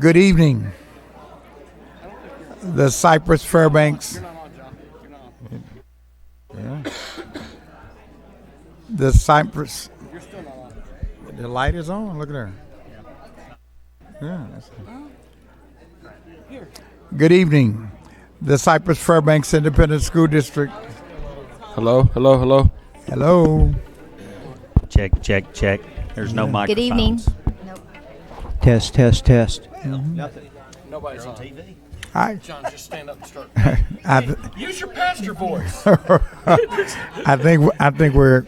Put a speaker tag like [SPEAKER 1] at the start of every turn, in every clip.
[SPEAKER 1] Good evening. The Cypress-Fairbanks. Yeah. The Cypress. The light is on. Look at her. Yeah. Good evening. The Cypress-Fairbanks Independent School District.
[SPEAKER 2] Hello.
[SPEAKER 1] Hello.
[SPEAKER 3] Check. There's no microphones.
[SPEAKER 4] Good evening.
[SPEAKER 5] Test.
[SPEAKER 2] Nothing. Nobody's on TV.
[SPEAKER 1] Hi.
[SPEAKER 2] John, just stand up and start. Use your pastor voice.
[SPEAKER 1] I think we've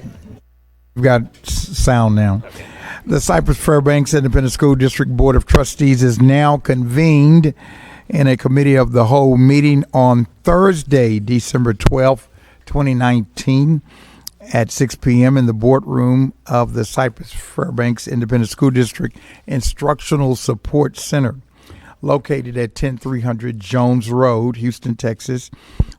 [SPEAKER 1] got sound now. Okay. The Cypress-Fairbanks Independent School District Board of Trustees is now convened in a committee of the whole meeting on Thursday, December 12th, 2019 at 6 p.m. in the boardroom of the Cypress-Fairbanks Independent School District Instructional Support Center, located at 10300 Jones Road, Houston, Texas,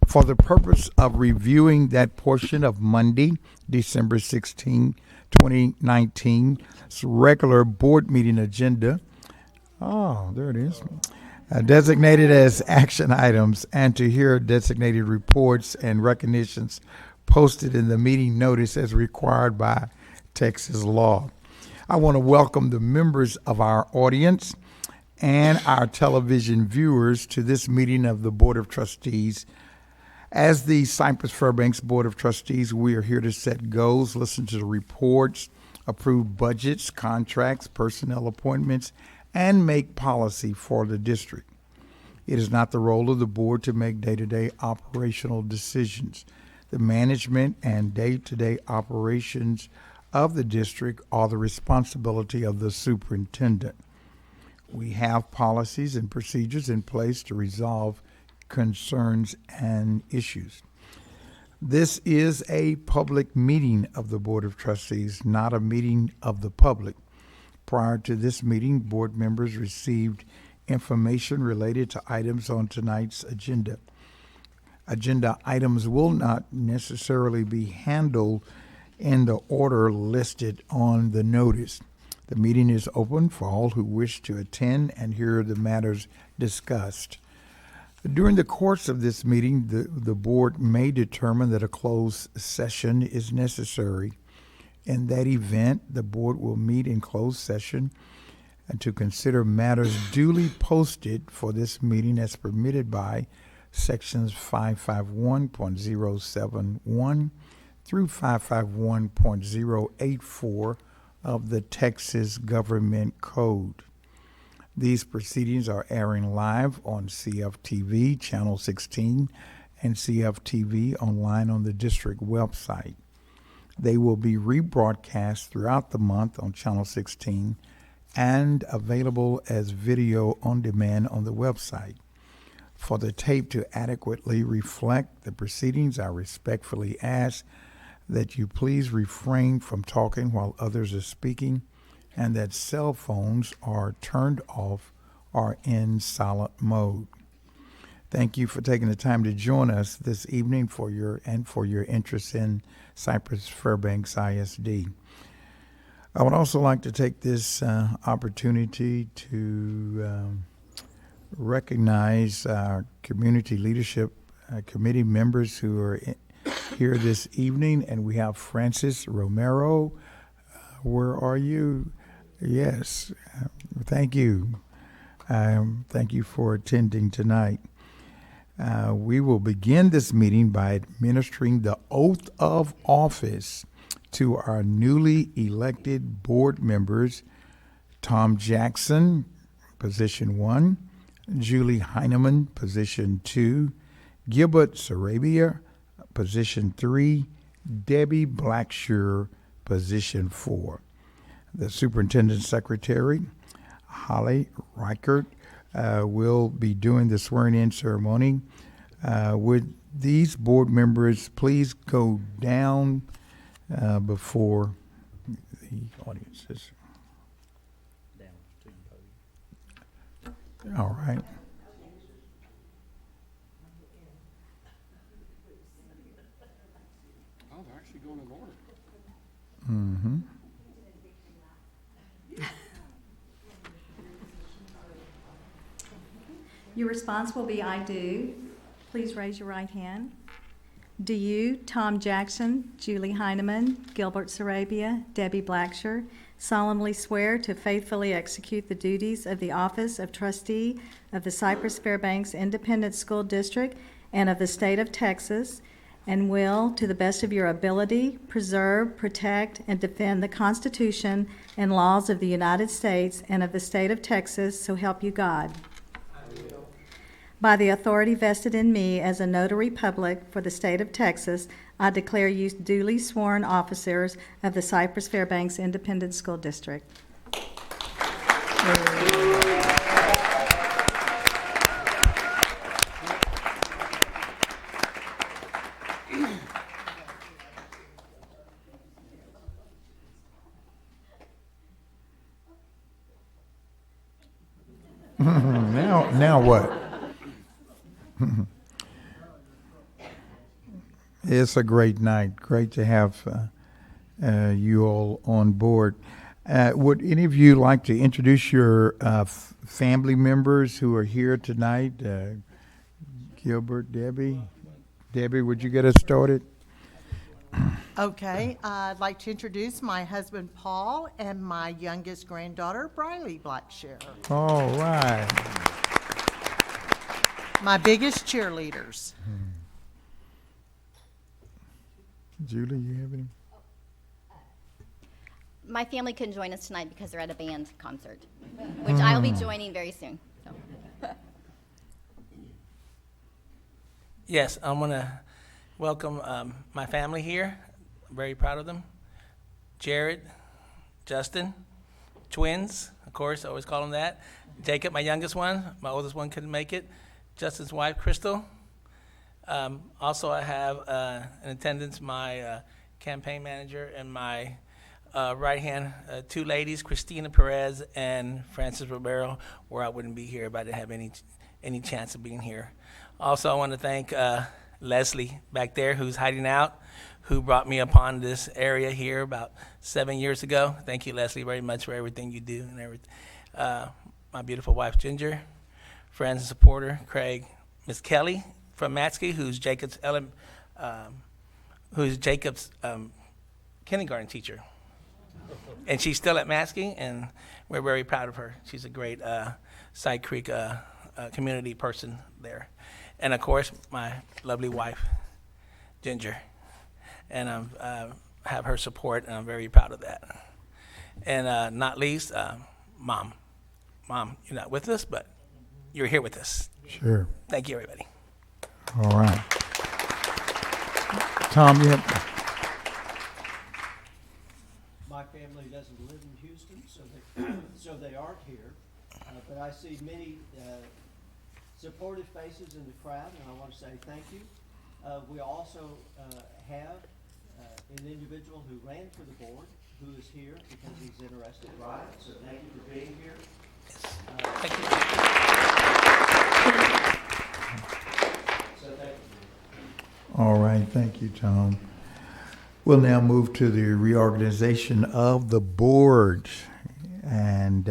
[SPEAKER 1] for the purpose of reviewing that portion of Monday, December 16, 2019's regular board meeting agenda. Oh, there it is. Designated as action items, and to hear designated reports and recognitions posted in the meeting notice as required by Texas law. I want to welcome the members of our audience and our television viewers to this meeting of the Board of Trustees. As the Cypress-Fairbanks Board of Trustees, we are here to set goals, listen to the reports, approve budgets, contracts, personnel appointments, and make policy for the district. It is not the role of the board to make day-to-day operational decisions. The management and day-to-day operations of the district are the responsibility of the superintendent. We have policies and procedures in place to resolve concerns and issues. This is a public meeting of the Board of Trustees, not a meeting of the public. Prior to this meeting, board members received information related to items on tonight's agenda. Agenda items will not necessarily be handled in the order listed on the notice. The meeting is open for all who wish to attend and hear the matters discussed. During the course of this meeting, the board may determine that a closed session is necessary. In that event, the board will meet in closed session and to consider matters duly posted for this meeting as permitted by sections 551.071 through 551.084 of the Texas Government Code. These proceedings are airing live on CFTV Channel 16 and CFTV online on the district website. They will be rebroadcast throughout the month on Channel 16 and available as video on demand on the website. For the tape to adequately reflect the proceedings, I respectfully ask that you please refrain from talking while others are speaking and that cell phones are turned off or in silent mode. Thank you for taking the time to join us this evening for your interest in Cypress-Fairbanks ISD. I would also like to take this opportunity to recognize our community leadership committee members who are here this evening, and we have Francis Romero. Where are you? Yes, thank you. Thank you for attending tonight. We will begin this meeting by administering the oath of office to our newly elected board members, Tom Jackson, position 1, Julie Heineman, position 2, Gilbert Sarabia, position 3, Debbie Blackshear, position 4. The superintendent secretary, Holly Reichert, will be doing the swearing-in ceremony. Would these board members please go down before the audiences? All right.
[SPEAKER 2] Oh, they're actually going in order.
[SPEAKER 4] Your response will be, I do. Please raise your right hand. Do you, Tom Jackson, Julie Heineman, Gilbert Sarabia, Debbie Blacksher, solemnly swear to faithfully execute the duties of the office of trustee of the Cypress-Fairbanks Independent School District and of the state of Texas, and will, to the best of your ability, preserve, protect, and defend the Constitution and laws of the United States and of the state of Texas, so help you God? By the authority vested in me as a notary public for the state of Texas, I declare you duly sworn officers of the Cypress-Fairbanks Independent School District.
[SPEAKER 1] Now what? It's a great night. Great to have you all on board. Would any of you like to introduce your family members who are here tonight? Gilbert, Debbie? Debbie, would you get us started?
[SPEAKER 6] Okay, I'd like to introduce my husband Paul and my youngest granddaughter Briley Blacksher,
[SPEAKER 1] All right.
[SPEAKER 6] my biggest cheerleaders.
[SPEAKER 1] Julie, you have any?
[SPEAKER 7] My family couldn't join us tonight because they're at a band concert, which I'll be joining very soon. So.
[SPEAKER 8] Yes, I want to welcome my family here. I'm very proud of them. Jared, Justin, twins, of course, I always call them that. Jacob, my youngest one. My oldest one couldn't make it. Justin's wife, Crystal. Also, I have in attendance my campaign manager and my right hand, two ladies, Christina Perez and Francis Romero, where I wouldn't be here if I didn't have any chance of being here. Also, I want to thank Leslie back there, who's hiding out, who brought me upon this area here about 7 years ago. Thank you, Leslie, very much for everything you do and everything. My beautiful wife, Ginger, friends and supporter, Craig, Miss Kelly from Matsky, who's Jacob's kindergarten teacher. And she's still at Matsky, and we're very proud of her. She's a great Side Creek community person there. And of course, my lovely wife, Ginger. And I have her support, and I'm very proud of that. And not least, Mom. Mom, you're not with us, but you're here with us.
[SPEAKER 1] Sure.
[SPEAKER 8] Thank you, everybody.
[SPEAKER 1] All right. Tom, you have...
[SPEAKER 9] My family doesn't live in Houston, so they aren't here. But I see many supportive faces in the crowd, and I want to say thank you. We also have an individual who ran for the board who is here because he's interested, right? So thank you for being here.
[SPEAKER 8] Thank you.
[SPEAKER 9] So thank you.
[SPEAKER 1] All right, thank you, Tom. We'll now move to the reorganization of the board. And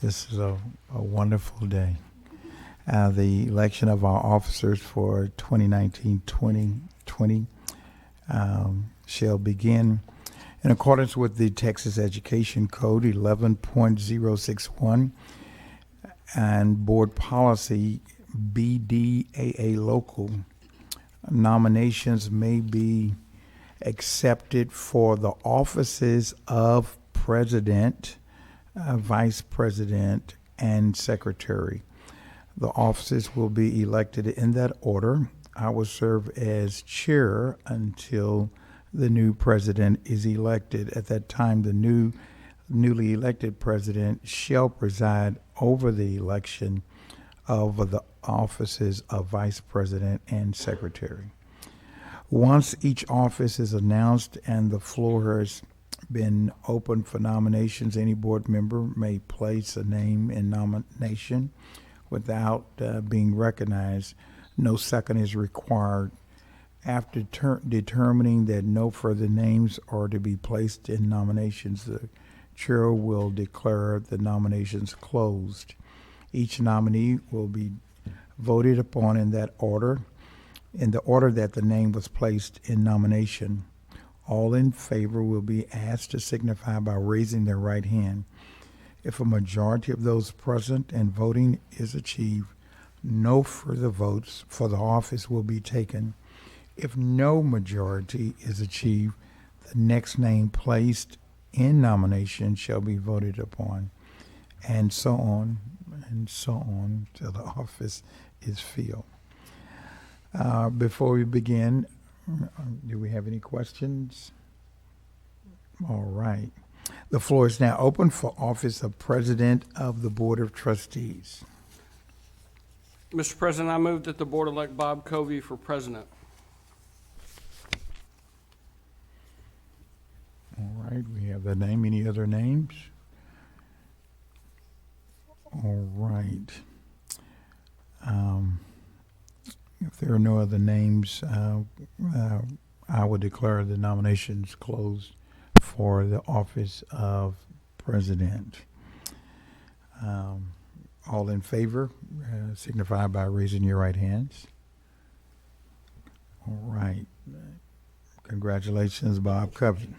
[SPEAKER 1] this is a wonderful day. The election of our officers for 2019-2020 shall begin in accordance with the Texas Education Code 11.061 and Board Policy BDAA Local. Nominations may be accepted for the offices of President, Vice President, and Secretary. The offices will be elected in that order. I will serve as chair until the new president is elected. At that time, the newly elected president shall preside over the election of the offices of vice president and secretary. Once each office is announced and the floor has been open for nominations, any board member may place a name in nomination without being recognized. No second is required. After determining that no further names are to be placed in nominations, the chair will declare the nominations closed. Each nominee will be voted upon in that order, in the order that the name was placed in nomination. All in favor will be asked to signify by raising their right hand. If a majority of those present and voting is achieved, no further votes for the office will be taken. If no majority is achieved, the next name placed in nomination shall be voted upon, and so on till the office is filled. Before we begin, do we have any questions? All right. The floor is now open for office of President of the Board of Trustees.
[SPEAKER 2] Mr. President, I move that the board elect Bob Covey for president.
[SPEAKER 1] All right, we have the name. Any other names? All right. If there are no other names, I will declare the nominations closed for the office of president. All in favor, signify by raising your right hands. All right. Congratulations, Bob Covey.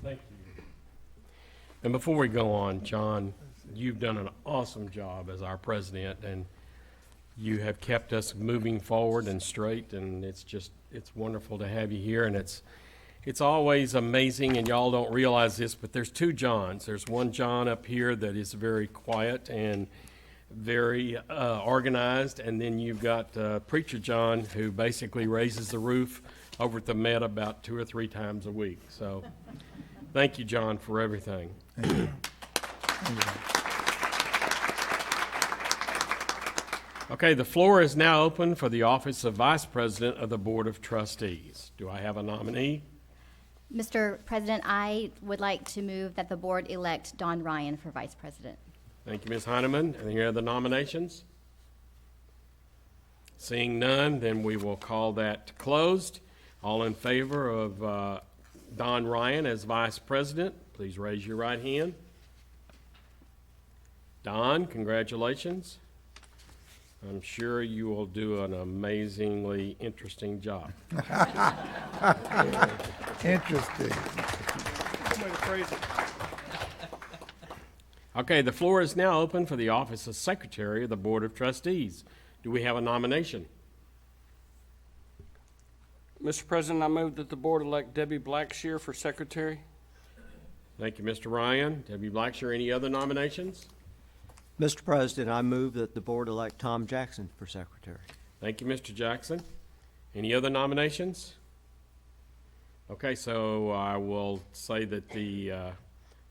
[SPEAKER 10] Thank you. And before we go on, John, you've done an awesome job as our president, and you have kept us moving forward and straight, and it's wonderful to have you here, and it's always amazing, and y'all don't realize this, but there's two Johns. There's one John up here that is very quiet and very organized, and then you've got Preacher John, who basically raises the roof over at the Met about 2 or 3 times a week. So thank you, John, for everything.
[SPEAKER 1] Thank you. Thank you.
[SPEAKER 10] Okay, the floor is now open for the office of Vice President of the Board of Trustees. Do I have a nominee?
[SPEAKER 7] Mr. President, I would like to move that the board elect Don Ryan for vice president.
[SPEAKER 10] Thank you, Ms. Heineman. Any other nominations? Seeing none, then we will call that closed. All in favor of Don Ryan as vice president, please raise your right hand. Don, congratulations. I'm sure you will do an amazingly interesting job.
[SPEAKER 1] Interesting.
[SPEAKER 10] Okay, the floor is now open for the office of Secretary of the Board of Trustees. Do we have a nomination?
[SPEAKER 2] Mr. President, I move that the board elect Debbie Blackshear for secretary.
[SPEAKER 10] Thank you, Mr. Ryan. Debbie Blackshear, any other nominations?
[SPEAKER 5] Mr. President, I move that the board elect Tom Jackson for secretary.
[SPEAKER 10] Thank you, Mr. Jackson. Any other nominations? Okay, so I will say that the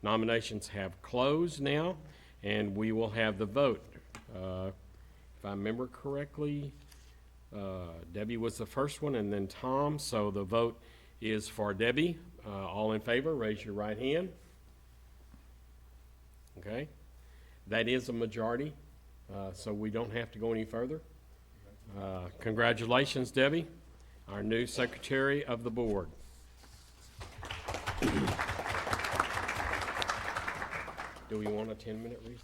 [SPEAKER 10] nominations have closed now, and we will have the vote. If I remember correctly, Debbie was the first one, and then Tom, so the vote is for Debbie. All in favor, raise your right hand. Okay. That is a majority, so we don't have to go any further. Congratulations, Debbie, our new secretary of the board. Do we want a 10-minute recess?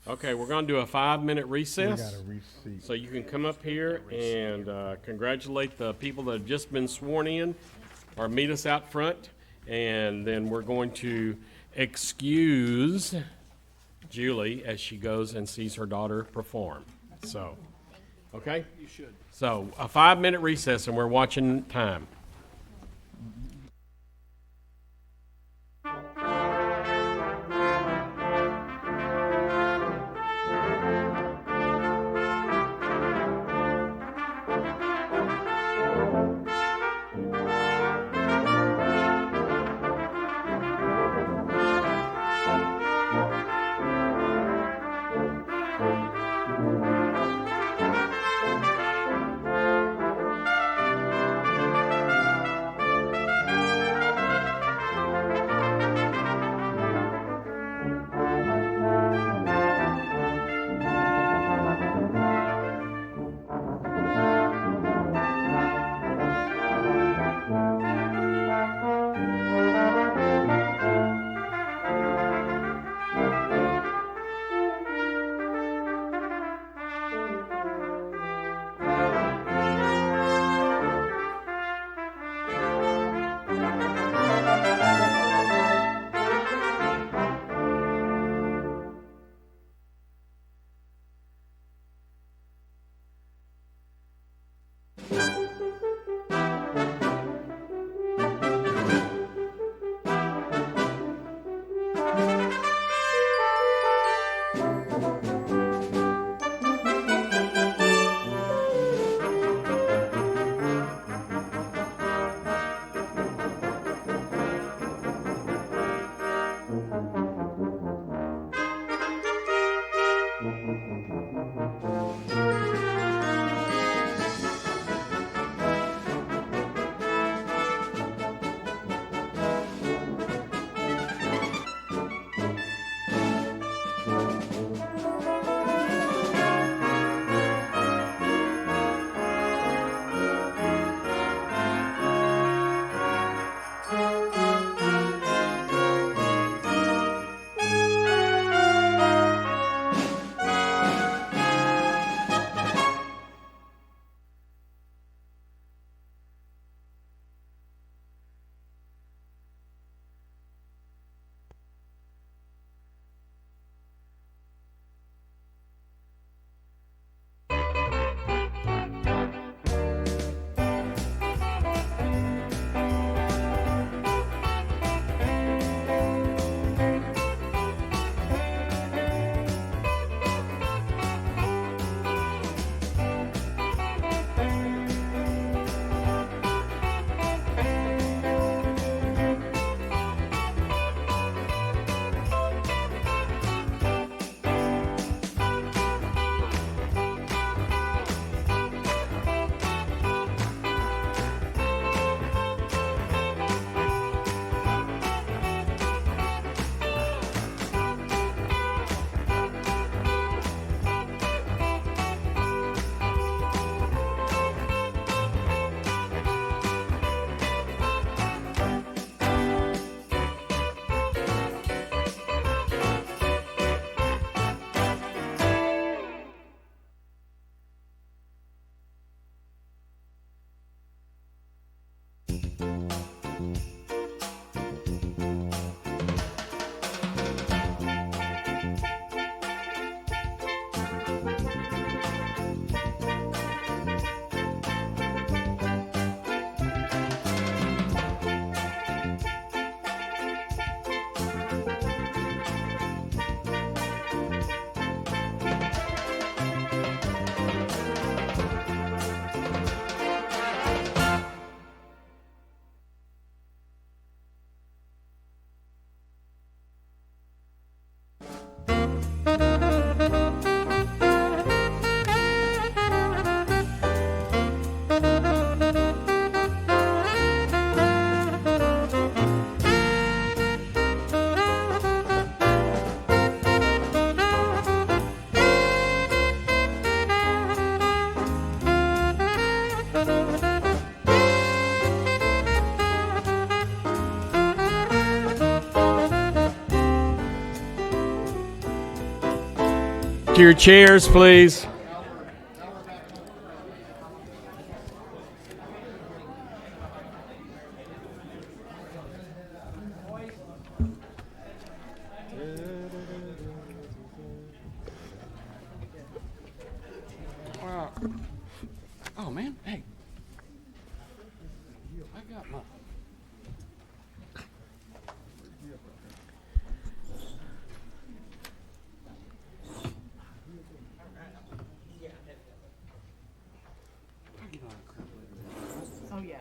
[SPEAKER 10] Okay, we're going to do a 5-minute recess.
[SPEAKER 1] We got a receipt.
[SPEAKER 10] So you can come up here and congratulate the people that have just been sworn in, or meet us out front, and then we're going to excuse Julie as she goes and sees her daughter perform. So, okay?
[SPEAKER 2] You should.
[SPEAKER 10] So, a 5-minute recess, and we're watching time. to your chairs, please.
[SPEAKER 2] Oh, man, hey. I got my.
[SPEAKER 6] Oh, yeah.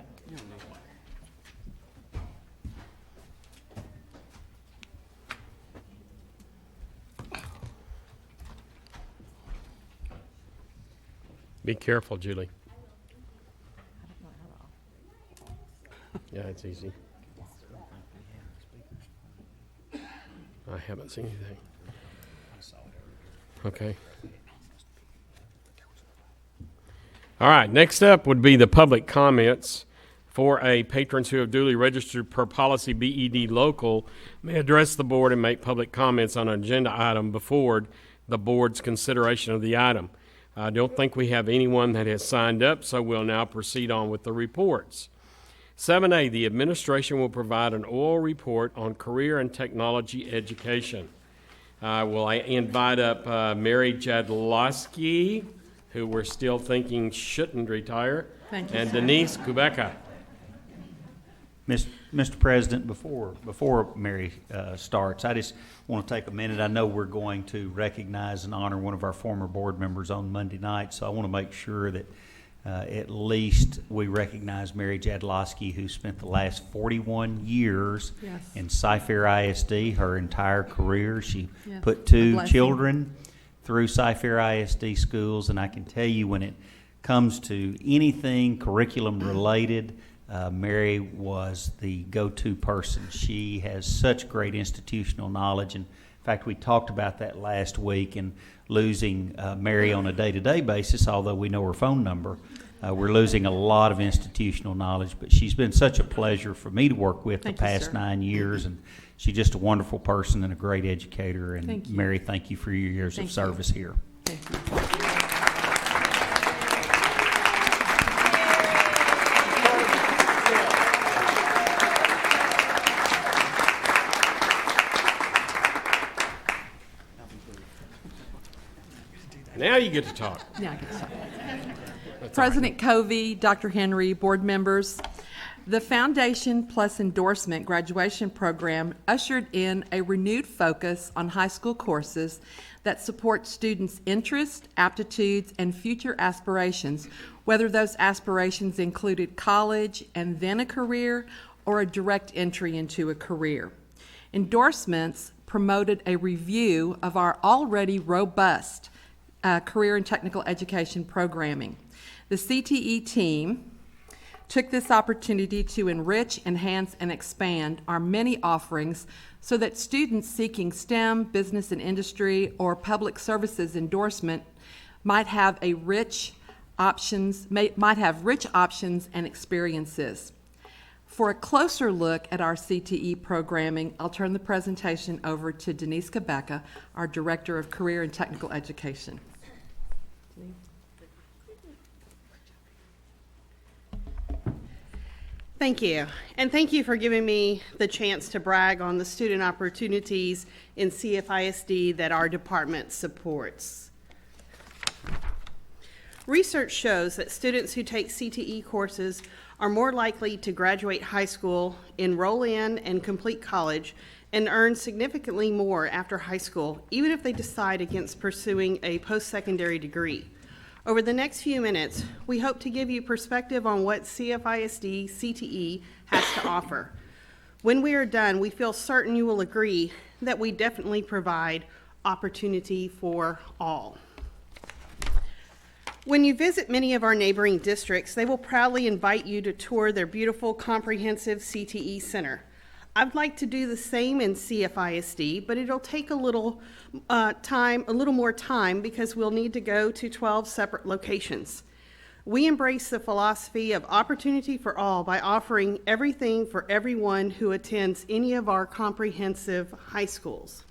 [SPEAKER 10] Be careful, Julie. Yeah, it's easy. I haven't seen anything. Okay. All right, next up would be the public comments for patrons who have duly registered per policy BED local may address the board and make public comments on an agenda item before the board's consideration of the item. I don't think we have anyone that has signed up, so we'll now proceed on with the reports. 7A, the administration will provide an oral report on career and technology education. Will I invite up Mary Jadlowski, who we're still thinking shouldn't retire,
[SPEAKER 11] Thank you,
[SPEAKER 10] and
[SPEAKER 11] sir.
[SPEAKER 10] Denise Kubeka.
[SPEAKER 3] Mr. President, before Mary starts, I just want to take a minute. I know we're going to recognize and honor one of our former board members on Monday night, so I want to make sure that at least we recognize Mary Jadlowski, who spent the last 41 years
[SPEAKER 11] Yes.
[SPEAKER 3] in Cypher ISD, her entire career. She
[SPEAKER 11] Yes,
[SPEAKER 3] put
[SPEAKER 11] a
[SPEAKER 3] 2
[SPEAKER 11] blessing.
[SPEAKER 3] children through Cypher ISD schools, and I can tell you when it comes to anything curriculum related, Mary was the go-to person. She has such great institutional knowledge, and in fact, we talked about that last week, and losing Mary on a day-to-day basis, although we know her phone number, we're losing a lot of institutional knowledge, but she's been such a pleasure for me to work with
[SPEAKER 11] Thank
[SPEAKER 3] the
[SPEAKER 11] you,
[SPEAKER 3] past
[SPEAKER 11] sir.
[SPEAKER 3] 9 years, and she's just a wonderful person and a great educator, and
[SPEAKER 11] Thank you.
[SPEAKER 3] Mary, thank you for your years
[SPEAKER 11] Thank
[SPEAKER 3] of
[SPEAKER 11] you.
[SPEAKER 3] service here.
[SPEAKER 11] Thank you.
[SPEAKER 10] Now you get to talk.
[SPEAKER 11] Yeah, I guess so. President Covey, Dr. Henry, board members, the Foundation Plus Endorsement graduation program ushered in a renewed focus on high school courses that support students' interests, aptitudes, and future aspirations, whether those aspirations included college and then a career or a direct entry into a career. Endorsements promoted a review of our already robust career and technical education programming. The CTE team took this opportunity to enrich, enhance, and expand our many offerings so that students seeking STEM, business and industry, or public services endorsement might have rich options and experiences. For a closer look at our CTE programming, I'll turn the presentation over to Denise Kubeka, our Director of Career and Technical Education.
[SPEAKER 12] Thank you. And thank you for giving me the chance to brag on the student opportunities in CFISD that our department supports. Research shows that students who take CTE courses are more likely to graduate high school, enroll in and complete college, and earn significantly more after high school, even if they decide against pursuing a post-secondary degree. Over the next few minutes, we hope to give you perspective on what CFISD CTE has to offer. When we are done, we feel certain you will agree that we definitely provide opportunity for all. When you visit many of our neighboring districts, they will proudly invite you to tour their beautiful comprehensive CTE center. I'd like to do the same in CFISD, but it'll take a little more time because we'll need to go to 12 separate locations. We embrace the philosophy of opportunity for all by offering everything for everyone who attends any of our comprehensive high schools.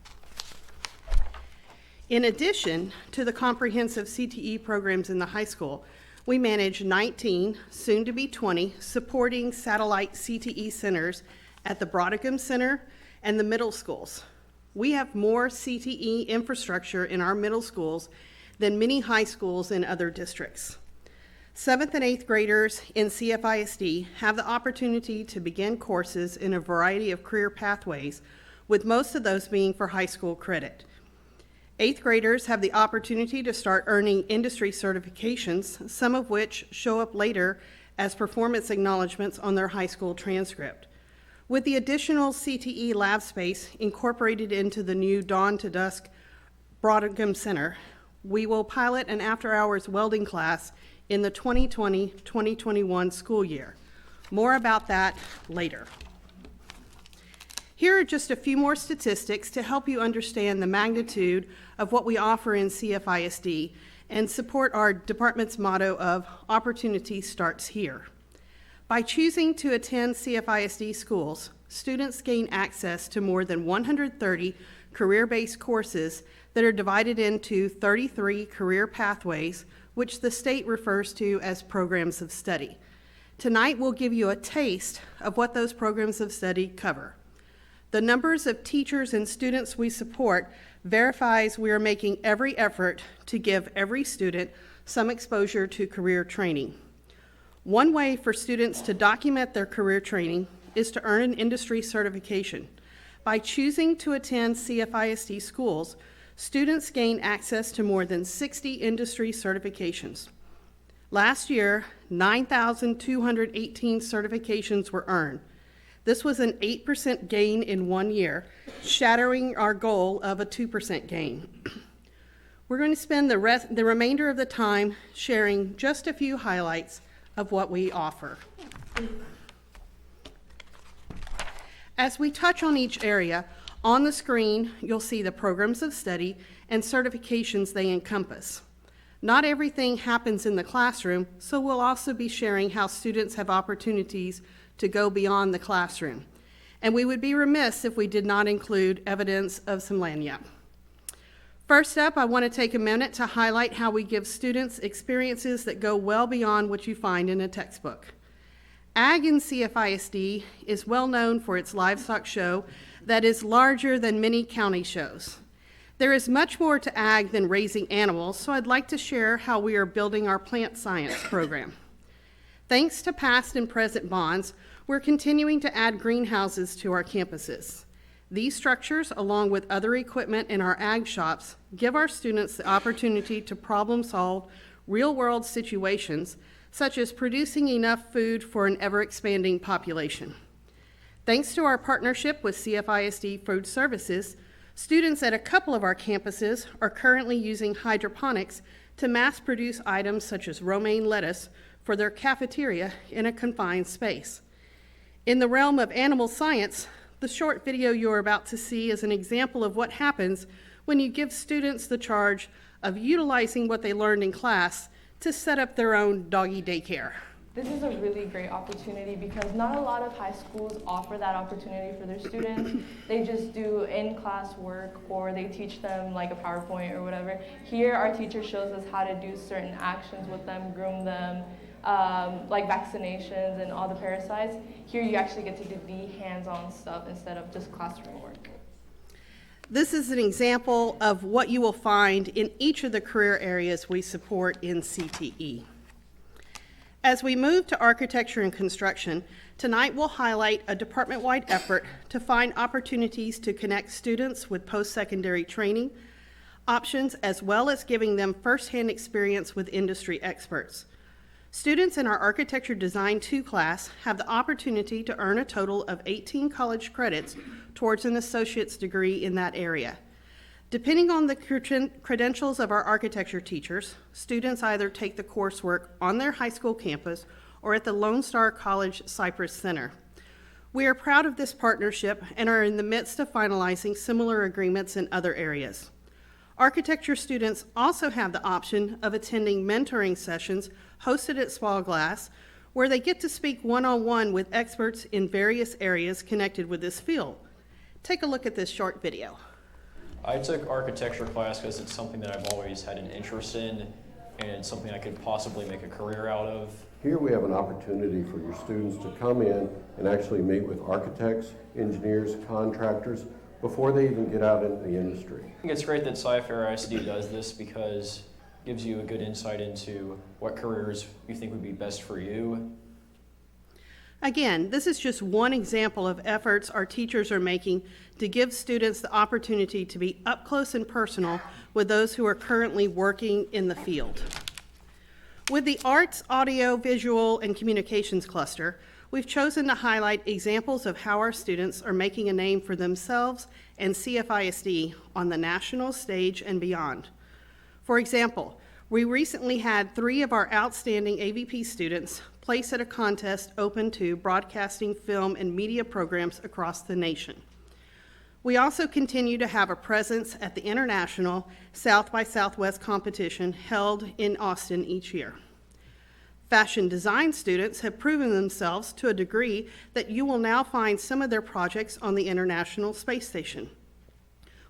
[SPEAKER 12] In addition to the comprehensive CTE programs in the high school, we manage 19, soon to be 20, supporting satellite CTE centers at the Brodicum Center and the middle schools. We have more CTE infrastructure in our middle schools than many high schools in other districts. 7th and 8th graders in CFISD have the opportunity to begin courses in a variety of career pathways, with most of those being for high school credit. 8th graders have the opportunity to start earning industry certifications, some of which show up later as performance acknowledgments on their high school transcript. With the additional CTE lab space incorporated into the new Dawn to Dusk Brodicum Center, we will pilot an after-hours welding class in the 2020-2021 school year. More about that later. Here are just a few more statistics to help you understand the magnitude of what we offer in CFISD and support our department's motto of opportunity starts here. By choosing to attend CFISD schools, students gain access to more than 130 career-based courses that are divided into 33 career pathways, which the state refers to as programs of study. Tonight, we'll give you a taste of what those programs of study cover. The numbers of teachers and students we support verifies we are making every effort to give every student some exposure to career training. One way for students to document their career training is to earn an industry certification. By choosing to attend CFISD schools, students gain access to more than 60 industry certifications. Last year, 9,218 certifications were earned. This was an 8% gain in 1 year, shattering our goal of a 2% gain. We're going to spend the remainder of the time sharing just a few highlights of what we offer. As we touch on each area, on the screen, you'll see the programs of study and certifications they encompass. Not everything happens in the classroom, so we'll also be sharing how students have opportunities to go beyond the classroom. And we would be remiss if we did not include evidence of some lagniappe. First up, I want to take a minute to highlight how we give students experiences that go well beyond what you find in a textbook. Ag in CFISD is well known for its livestock show that is larger than many county shows. There is much more to ag than raising animals, so I'd like to share how we are building our plant science program. Thanks to past and present bonds, we're continuing to add greenhouses to our campuses. These structures, along with other equipment in our ag shops, give our students the opportunity to problem solve real-world situations, such as producing enough food for an ever-expanding population. Thanks to our partnership with CFISD Food Services, students at a couple of our campuses are currently using hydroponics to mass produce items such as romaine lettuce for their cafeteria in a confined space. In the realm of animal science, the short video you're about to see is an example of what happens when you give students the charge of utilizing what they learned in class to set up their own doggy daycare.
[SPEAKER 13] This is a really great opportunity because not a lot of high schools offer that opportunity for their students. They just do in-class work or they teach them like a PowerPoint or whatever. Here our teacher shows us how to do certain actions with them, groom them, like vaccinations and all the parasites. Here you actually get to do the hands-on stuff instead of just classroom work.
[SPEAKER 12] This is an example of what you will find in each of the career areas we support in CTE. As we move to architecture and construction, tonight we'll highlight a department-wide effort to find opportunities to connect students with post-secondary training options, as well as giving them firsthand experience with industry experts. Students in our Architecture Design 2 class have the opportunity to earn a total of 18 college credits towards an associate's degree in that area. Depending on the credentials of our architecture teachers, students either take the coursework on their high school campus or at the Lone Star College Cypress Center. We are proud of this partnership and are in the midst of finalizing similar agreements in other areas. Architecture students also have the option of attending mentoring sessions hosted at Small Glass, where they get to speak one-on-one with experts in various areas connected with this field. Take a look at this short video.
[SPEAKER 14] I took architecture class because it's something that I've always had an interest in, and it's something I could possibly make a career out of.
[SPEAKER 15] Here we have an opportunity for your students to come in and actually meet with architects, engineers, contractors, before they even get out into the industry.
[SPEAKER 14] I think it's great that Cypher ISD does this because it gives you a good insight into what careers you think would be best for you.
[SPEAKER 12] Again, this is just one example of efforts our teachers are making to give students the opportunity to be up close and personal with those who are currently working in the field. With the Arts, Audio, Visual, and Communications cluster, we've chosen to highlight examples of how our students are making a name for themselves and CFISD on the national stage and beyond. For example, we recently had 3 of our outstanding AVP students place at a contest open to broadcasting, film, and media programs across the nation. We also continue to have a presence at the International South by Southwest competition held in Austin each year. Fashion design students have proven themselves to a degree that you will now find some of their projects on the International Space Station.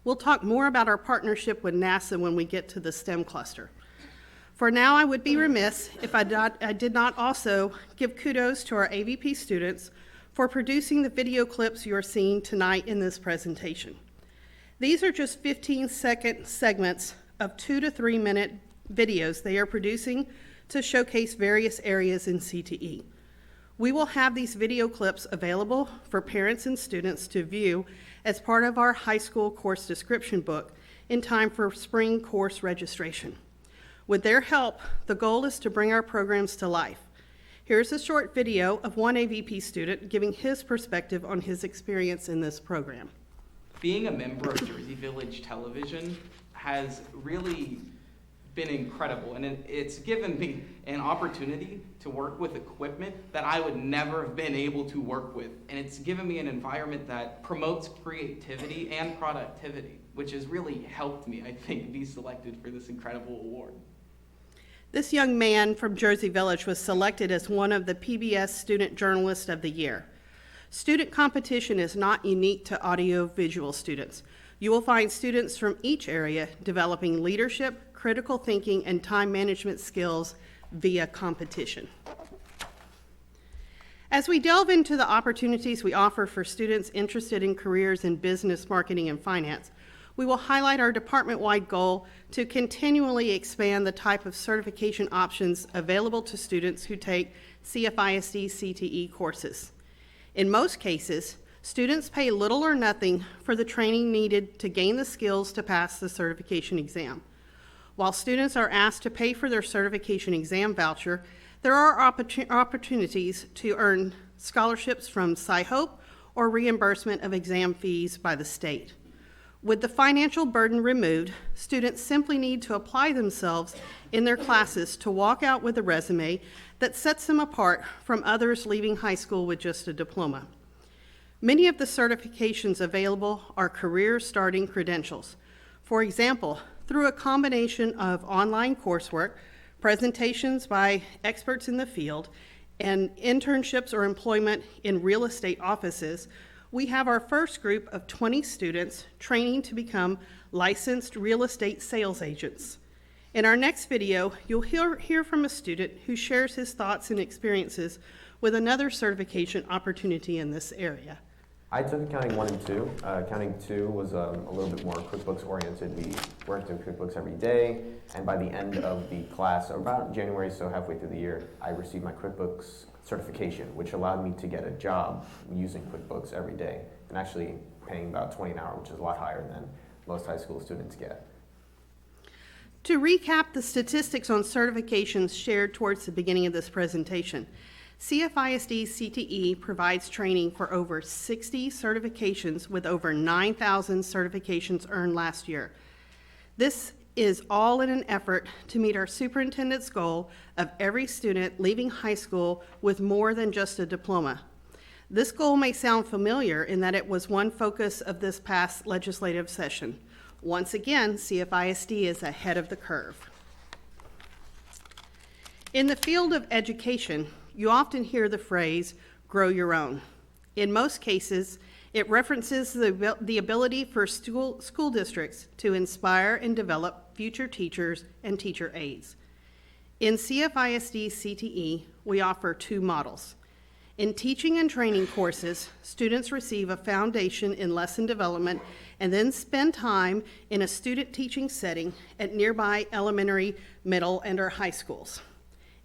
[SPEAKER 12] We'll talk more about our partnership with NASA when we get to the STEM cluster. For now, I would be remiss if I did not also give kudos to our AVP students for producing the video clips you are seeing tonight in this presentation. These are just 15-second segments of 2 to 3 minute videos they are producing to showcase various areas in CTE. We will have these video clips available for parents and students to view as part of our high school course description book in time for spring course registration. With their help, the goal is to bring our programs to life. Here's a short video of one AVP student giving his perspective on his experience in this program.
[SPEAKER 16] Being a member of Jersey Village Television has really been incredible, and it's given me an opportunity to work with equipment that I would never have been able to work with, and it's given me an environment that promotes creativity and productivity, which has really helped me, I think, be selected for this incredible award.
[SPEAKER 12] This young man from Jersey Village was selected as one of the PBS Student Journalist of the Year. Student competition is not unique to audio-visual students. You will find students from each area developing leadership, critical thinking, and time management skills via competition. As we delve into the opportunities we offer for students interested in careers in business, marketing, and finance, we will highlight our department-wide goal to continually expand the type of certification options available to students who take CFISD CTE courses. In most cases, students pay little or nothing for the training needed to gain the skills to pass the certification exam. While students are asked to pay for their certification exam voucher, there are opportunities to earn scholarships from Sci-Hope or reimbursement of exam fees by the state. With the financial burden removed, students simply need to apply themselves in their classes to walk out with a resume that sets them apart from others leaving high school with just a diploma. Many of the certifications available are career-starting credentials. For example, through a combination of online coursework, presentations by experts in the field, and internships or employment in real estate offices, we have our first group of 20 students training to become licensed real estate sales agents. In our next video, you'll hear from a student who shares his thoughts and experiences with another certification opportunity in this area.
[SPEAKER 17] I took accounting 1 and 2. Accounting 2 was a little bit more QuickBooks oriented. We worked in QuickBooks every day, and by the end of the class, about January, so halfway through the year, I received my QuickBooks certification, which allowed me to get a job using QuickBooks every day, and actually paying about $20 an hour, which is a lot higher than most high school students get.
[SPEAKER 12] To recap the statistics on certifications shared towards the beginning of this presentation, CFISD CTE provides training for over 60 certifications with over 9,000 certifications earned last year. This is all in an effort to meet our superintendent's goal of every student leaving high school with more than just a diploma. This goal may sound familiar in that it was one focus of this past legislative session. Once again, CFISD is ahead of the curve. In the field of education, you often hear the phrase, grow your own. In most cases, It references the ability for school districts to inspire and develop future teachers and teacher aides. In CFISD CTE, we offer two models. In teaching and training courses, students receive a foundation in lesson development and then spend time in a student teaching setting at nearby elementary, middle, and/or high schools.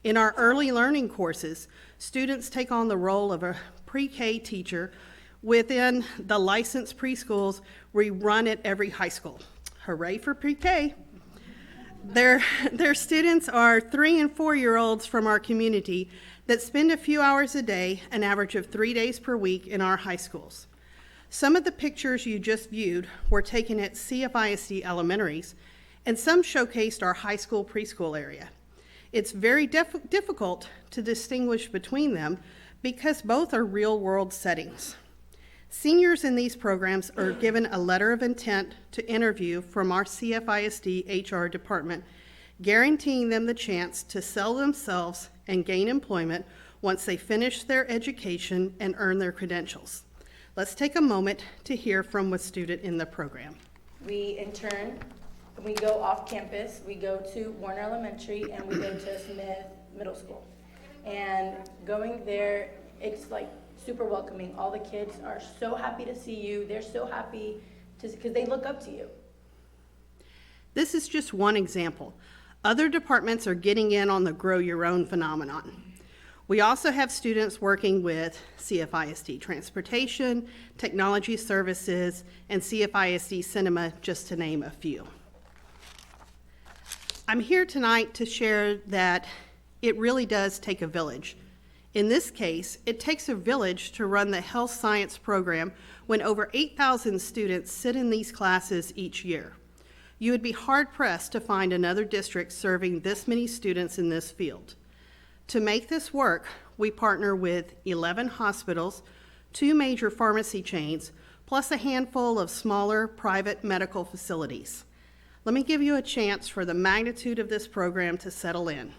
[SPEAKER 12] In our early learning courses, students take on the role of a pre-K teacher within the licensed preschools we run at every high school. Hooray for pre-K! Their students are 3 and 4-year-olds from our community that spend a few hours a day, an average of 3 days per week, in our high schools. Some of the pictures you just viewed were taken at CFISD elementaries, and some showcased our high school preschool area. It's very difficult to distinguish between them because both are real-world settings. Seniors in these programs are given a letter of intent to interview from our CFISD HR department, guaranteeing them the chance to sell themselves and gain employment once they finish their education and earn their credentials. Let's take a moment to hear from a student in the program.
[SPEAKER 18] We intern, we go off campus, we go to Warner Elementary, and we go to Smith Middle School. And going there, it's like super welcoming. All the kids are so happy to see you. They're so happy because they look up to you.
[SPEAKER 12] This is just one example. Other departments are getting in on the grow your own phenomenon. We also have students working with CFISD Transportation, Technology Services, and CFISD Cinema, just to name a few. I'm here tonight to share that it really does take a village. In this case, it takes a village to run the health science program when over 8,000 students sit in these classes each year. You would be hard-pressed to find another district serving this many students in this field. To make this work, we partner with 11 hospitals, 2 major pharmacy chains, plus a handful of smaller private medical facilities. Let me give you a chance for the magnitude of this program to settle in.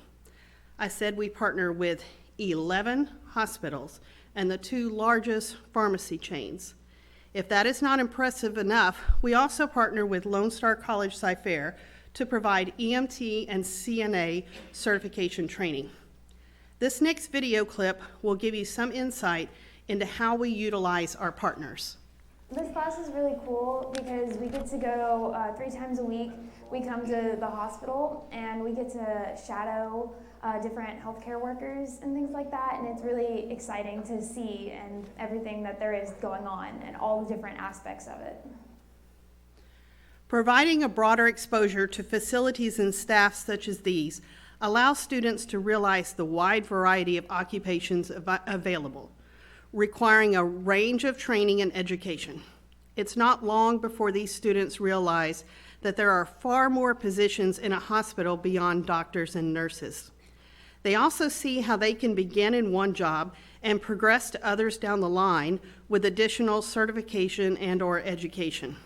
[SPEAKER 12] I said we partner with 11 hospitals and the 2 largest pharmacy chains. If that is not impressive enough, we also partner with Lone Star College Cyfair to provide EMT and CNA certification training. This next video clip will give you some insight into how we utilize our partners.
[SPEAKER 19] This class is really cool because we get to go 3 times a week. We come to the hospital and we get to shadow different healthcare workers and things like that, and it's really exciting to see and everything that there is going on and all the different aspects of it.
[SPEAKER 12] Providing a broader exposure to facilities and staff such as these allows students to realize the wide variety of occupations available, requiring a range of training and education. It's not long before these students realize that there are far more positions in a hospital beyond doctors and nurses. They also see how they can begin in one job and progress to others down the line with additional certification and/or education.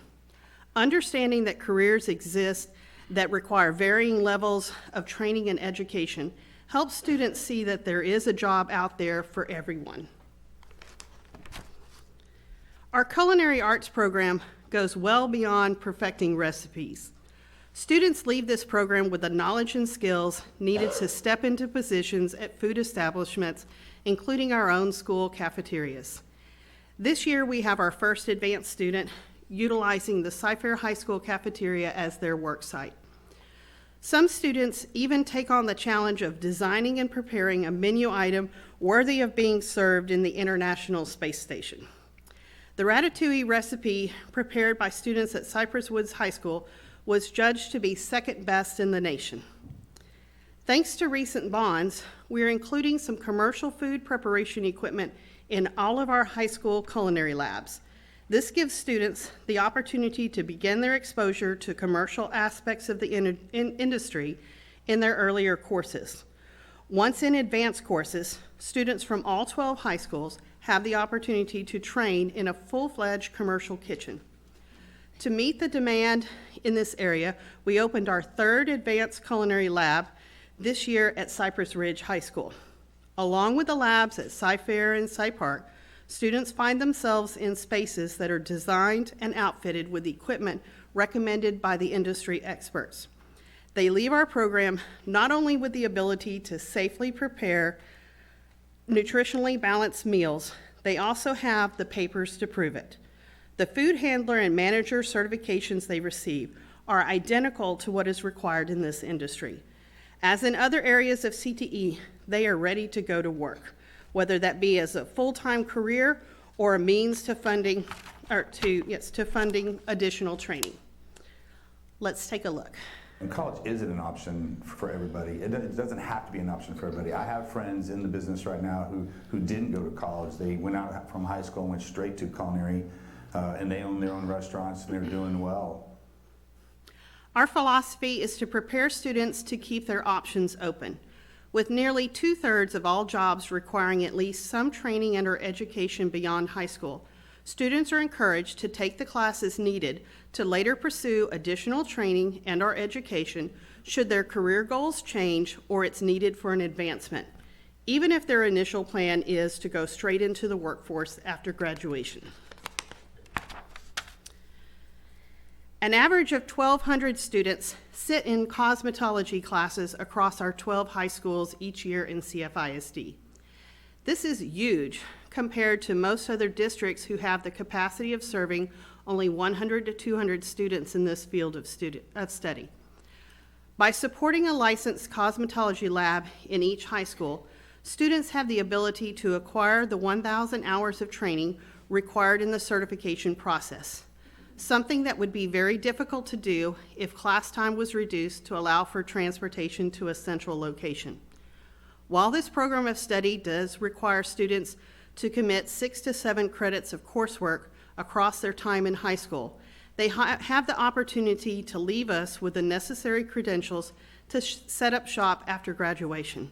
[SPEAKER 12] Understanding that careers exist that require varying levels of training and education helps students see that there is a job out there for everyone. Our culinary arts program goes well beyond perfecting recipes. Students leave this program with the knowledge and skills needed to step into positions at food establishments, including our own school cafeterias. This year, we have our first advanced student utilizing the Cyfair High School cafeteria as their work site. Some students even take on the challenge of designing and preparing a menu item worthy of being served in the International Space Station. The ratatouille recipe prepared by students at Cypress Woods High School was judged to be second best in the nation. Thanks to recent bonds, we are including some commercial food preparation equipment in all of our high school culinary labs. This gives students the opportunity to begin their exposure to commercial aspects of the industry in their earlier courses. Once in advanced courses, students from all 12 high schools have the opportunity to train in a full-fledged commercial kitchen. To meet the demand in this area, we opened our 3rd advanced culinary lab this year at Cypress Ridge High School. Along with the labs at Cyfair and Cy Park, Students find themselves in spaces that are designed and outfitted with equipment recommended by the industry experts. They leave our program not only with the ability to safely prepare nutritionally balanced meals, they also have the papers to prove it. The food handler and manager certifications they receive are identical to what is required in this industry. As in other areas of CTE, they are ready to go to work, whether that be as a full-time career or a means to funding additional training. Let's take a look.
[SPEAKER 20] And college isn't an option for everybody. It doesn't have to be an option for everybody. I have friends in the business right now who didn't go to college. They went out from high school and went straight to culinary, and they own their own restaurants and they're doing well.
[SPEAKER 12] Our philosophy is to prepare students to keep their options open. With nearly 2/3 of all jobs requiring at least some training and/or education beyond high school, students are encouraged to take the classes needed to later pursue additional training and/or education should their career goals change or it's needed for an advancement, even if their initial plan is to go straight into the workforce after graduation. An average of 1,200 students sit in cosmetology classes across our 12 high schools each year in CFISD. This is huge compared to most other districts who have the capacity of serving only 100 to 200 students in this field of study. By supporting a licensed cosmetology lab in each high school, students have the ability to acquire the 1,000 hours of training required in the certification process, something that would be very difficult to do if class time was reduced to allow for transportation to a central location. While this program of study does require students to commit 6 to 7 credits of coursework across their time in high school, they have the opportunity to leave us with the necessary credentials to set up shop after graduation.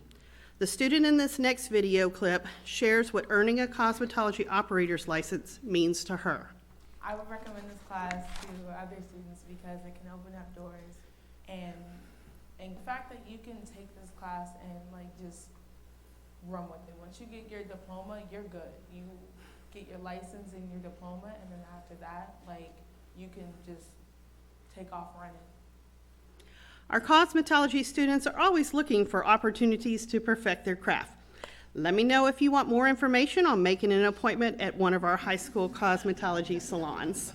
[SPEAKER 12] The student in this next video clip shares what earning a cosmetology operator's license means to her.
[SPEAKER 13] I would recommend this class to other students because it can open up doors, and the fact that you can take this class and just run with it. Once you get your diploma, you're good. You get your license and your diploma, and then after that, you can just take off running.
[SPEAKER 12] Our cosmetology students are always looking for opportunities to perfect their craft. Let me know if you want more information on making an appointment at one of our high school cosmetology salons.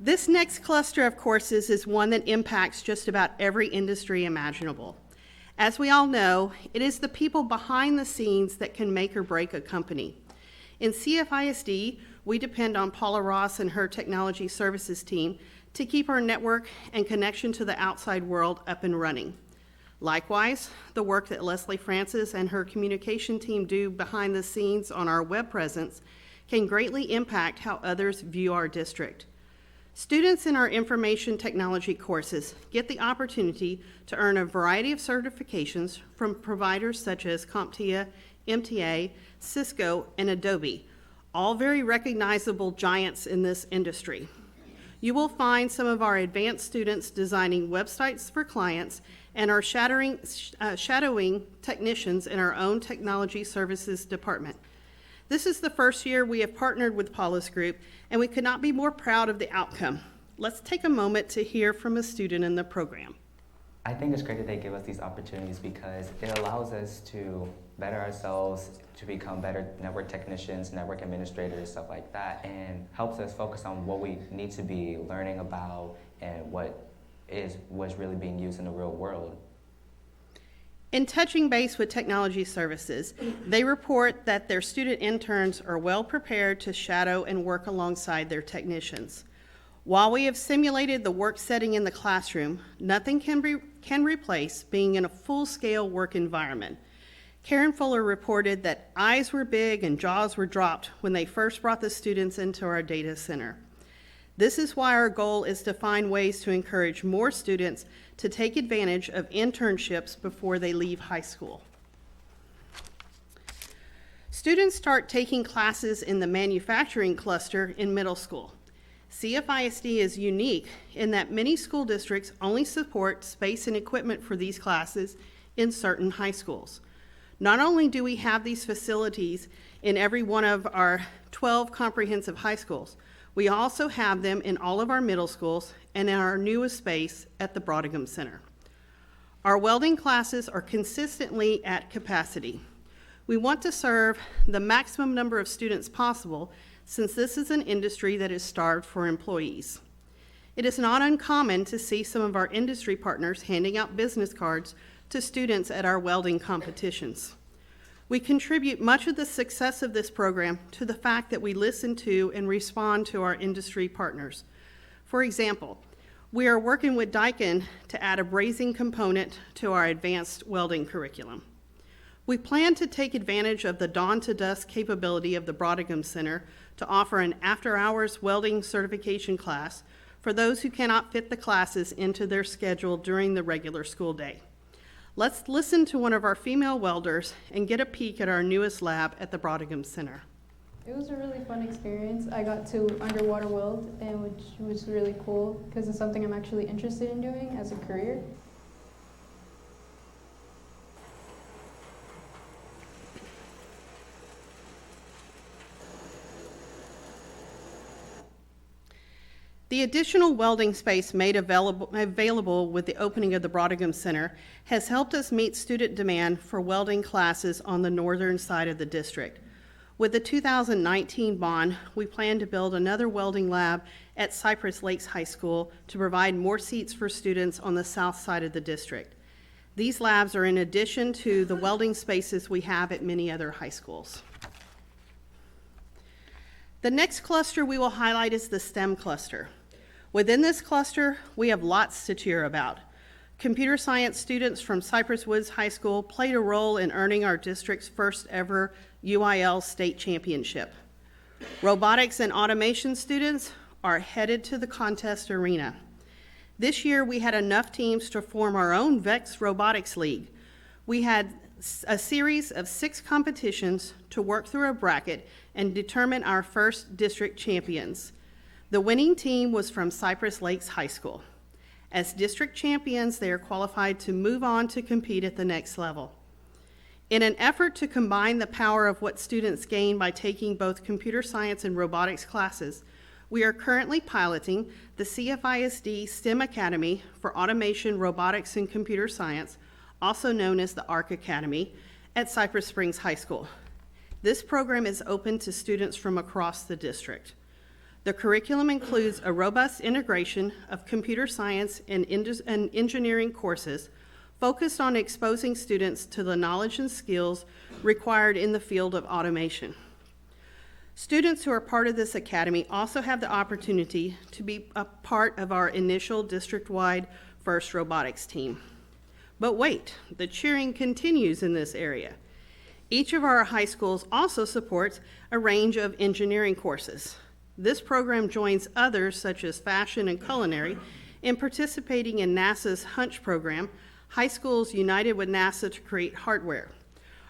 [SPEAKER 12] This next cluster of courses is one that impacts just about every industry imaginable. As we all know, it is the people behind the scenes that can make or break a company. In CFISD, we depend on Paula Ross and her technology services team to keep our network and connection to the outside world up and running. Likewise, the work that Leslie Francis and her communication team do behind the scenes on our web presence can greatly impact how others view our district. Students in our information technology courses get the opportunity to earn a variety of certifications from providers such as CompTIA, MTA, Cisco, and Adobe, all very recognizable giants in this industry. You will find some of our advanced students designing websites for clients and are shadowing technicians in our own technology services department. This is the first year we have partnered with Paula's group, and we could not be more proud of the outcome. Let's take a moment to hear from a student in the program.
[SPEAKER 21] I think it's great that they give us these opportunities because it allows us to better ourselves, to become better network technicians, network administrators, stuff like that, and helps us focus on what we need to be learning about and what's really being used in the real world.
[SPEAKER 12] In touching base with technology services, they report that their student interns are well prepared to shadow and work alongside their technicians. While we have simulated the work setting in the classroom, nothing can replace being in a full-scale work environment. Karen Fuller reported that eyes were big and jaws were dropped when they first brought the students into our data center. This is why our goal is to find ways to encourage more students to take advantage of internships before they leave high school. Students start taking classes in the manufacturing cluster in middle school. CFISD is unique in that many school districts only support space and equipment for these classes in certain high schools. Not only do we have these facilities in every one of our 12 comprehensive high schools, we also have them in all of our middle schools and in our newest space at the Brodingham Center. Our welding classes are consistently at capacity. We want to serve the maximum number of students possible, since this is an industry that is starved for employees. It is not uncommon to see some of our industry partners handing out business cards to students at our welding competitions. We contribute much of the success of this program to the fact that we listen to and respond to our industry partners. For example, we are working with Daikin to add a brazing component to our advanced welding curriculum. We plan to take advantage of the dawn to dusk capability of the Brodingham Center to offer an after-hours welding certification class for those who cannot fit the classes into their schedule during the regular school day. Let's listen to one of our female welders and get a peek at our newest lab at the Brodingham Center.
[SPEAKER 4] It was a really fun experience. I got to underwater weld, and which was really cool because it's something I'm actually interested in doing as a career.
[SPEAKER 12] The additional welding space made available with the opening of the Brodingham Center has helped us meet student demand for welding classes on the northern side of the district. With the 2019 bond, we plan to build another welding lab at Cypress Lakes High School to provide more seats for students on the south side of the district. These labs are in addition to the welding spaces we have at many other high schools. The next cluster we will highlight is the STEM cluster. Within this cluster, we have lots to cheer about. Computer science students from Cypress Woods High School played a role in earning our district's first ever UIL state championship. Robotics and automation students are headed to the contest arena. This year, we had enough teams to form our own VEX Robotics League. We had a series of 6 competitions to work through a bracket and determine our first district champions. The winning team was from Cypress Lakes High School. As district champions, they are qualified to move on to compete at the next level. In an effort to combine the power of what students gain by taking both computer science and robotics classes, we are currently piloting the CFISD STEM Academy for Automation, Robotics, and Computer Science, also known as the ARC Academy, at Cypress Springs High School. This program is open to students from across the district. The curriculum includes a robust integration of computer science and engineering courses focused on exposing students to the knowledge and skills required in the field of automation. Students who are part of this academy also have the opportunity to be a part of our initial district-wide FIRST robotics team. But wait, the cheering continues in this area. Each of our high schools also supports a range of engineering courses. This program joins others such as fashion and culinary in participating in NASA's Hunch program, High Schools United with NASA to Create Hardware.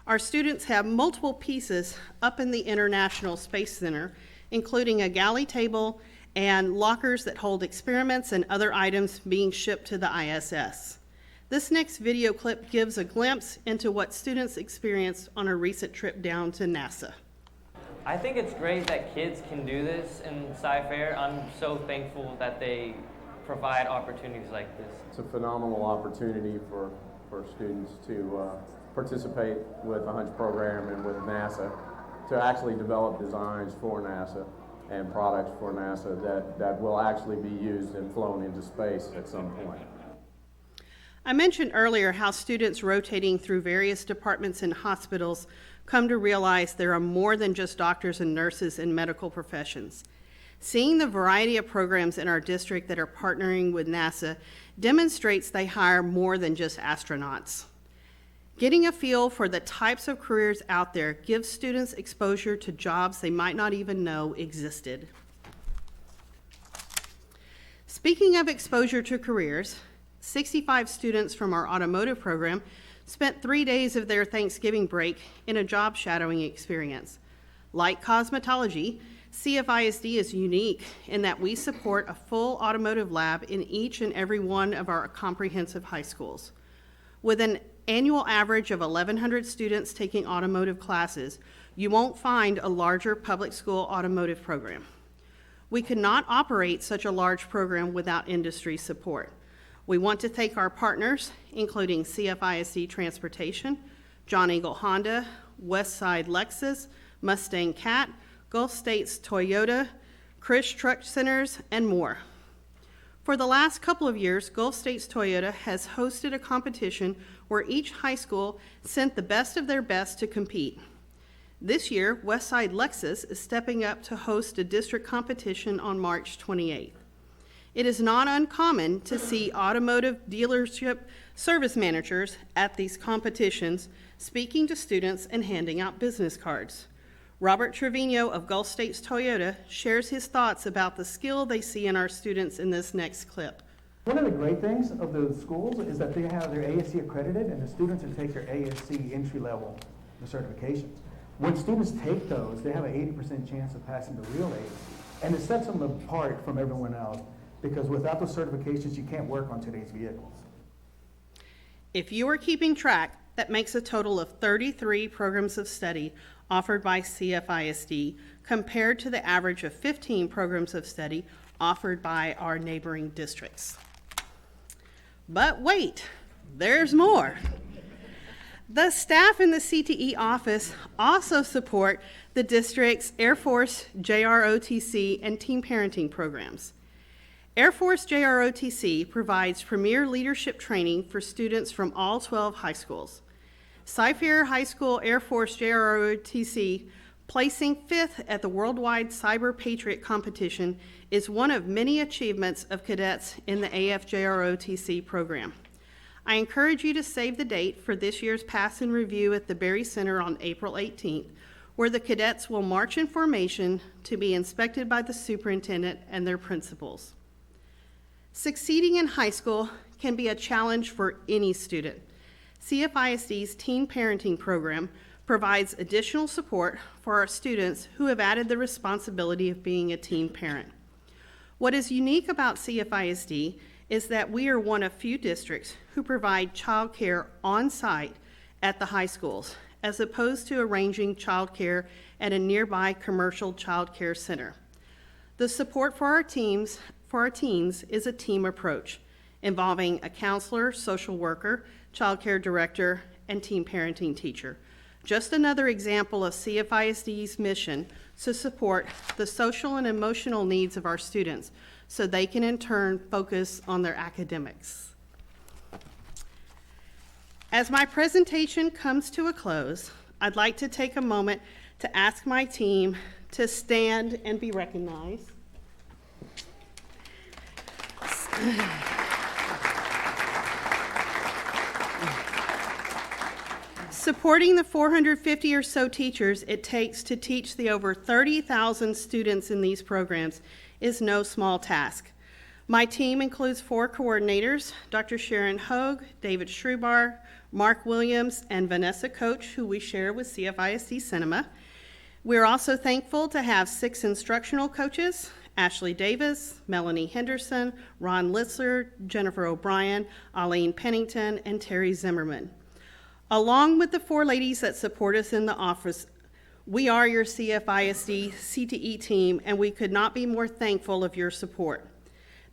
[SPEAKER 12] Our students have multiple pieces up in the International Space Center, including a galley table and lockers that hold experiments and other items being shipped to the ISS. This next video clip gives a glimpse into what students experienced on a recent trip down to NASA.
[SPEAKER 22] I think it's great that kids can do this in Sci-Fair. I'm so thankful that they provide opportunities like this.
[SPEAKER 23] It's a phenomenal opportunity for students to participate with the Hunch program and with NASA to actually develop designs for NASA and products for NASA that will actually be used and flown into space at some point.
[SPEAKER 12] I mentioned earlier how students rotating through various departments and hospitals come to realize there are more than just doctors and nurses in medical professions. Seeing the variety of programs in our district that are partnering with NASA demonstrates they hire more than just astronauts. Getting a feel for the types of careers out there gives students exposure to jobs they might not even know existed. Speaking of exposure to careers, 65 students from our automotive program spent 3 days of their Thanksgiving break in a job shadowing experience. Like cosmetology, CFISD is unique in that we support a full automotive lab in each and every one of our comprehensive high schools. With an annual average of 1,100 students taking automotive classes, you won't find a larger public school automotive program. We could not operate such a large program without industry support. We want to thank our partners, including CFISD Transportation, John Eagle Honda, Westside Lexus, Mustang Cat, Gulf States Toyota, Chris Truck Centers, and more. For the last couple of years, Gulf States Toyota has hosted a competition where each high school sent the best of their best to compete. This year, Westside Lexus is stepping up to host a district competition on March 28th. It is not uncommon to see automotive dealership service managers at these competitions speaking to students and handing out business cards. Robert Trevino of Gulf States Toyota shares his thoughts about the skill they see in our students in this next clip.
[SPEAKER 7] One of the great things of the schools is that they have their ASC accredited, and the students will take their ASC entry level, the certifications. When students take those, they have an 80% chance of passing the real aid, and it sets them apart from everyone else, because without those certifications, you can't work on today's vehicles.
[SPEAKER 12] If you are keeping track, that makes a total of 33 programs of study offered by CFISD, compared to the average of 15 programs of study offered by our neighboring districts. But wait, there's more. The staff in the CTE office also support the district's Air Force JROTC and team parenting programs. Air Force JROTC provides premier leadership training for students from all 12 high schools. Cyfair High School Air Force JROTC, placing 5th at the Worldwide Cyber Patriot Competition, is one of many achievements of cadets in the AFJROTC program. I encourage you to save the date for this year's Pass and Review at the Berry Center on April 18th, where the cadets will march in formation to be inspected by the superintendent and their principals. Succeeding in high school can be a challenge for any student. CFISD's Teen Parenting Program provides additional support for our students who have added the responsibility of being a teen parent. What is unique about CFISD is that we are one of few districts who provide child care on site at the high schools, as opposed to arranging child care at a nearby commercial child care center. The support for our teens is a team approach involving a counselor, social worker, child care director, and teen parenting teacher. Just another example of CFISD's mission to support the social and emotional needs of our students so they can in turn focus on their academics. As my presentation comes to a close, I'd like to take a moment to ask my team to stand and be recognized. Supporting the 450 or so teachers it takes to teach the over 30,000 students in these programs is no small task. My team includes 4 coordinators, Dr. Sharon Hogue, David Schrubar, Mark Williams, and Vanessa Coach, who we share with CFISD Cinema. We're also thankful to have 6 instructional coaches, Ashley Davis, Melanie Henderson, Ron Litzler, Jennifer O'Brien, Eileen Pennington, and Terry Zimmerman. Along with the 4 ladies that support us in the office, we are your CFISD CTE team, and we could not be more thankful of your support.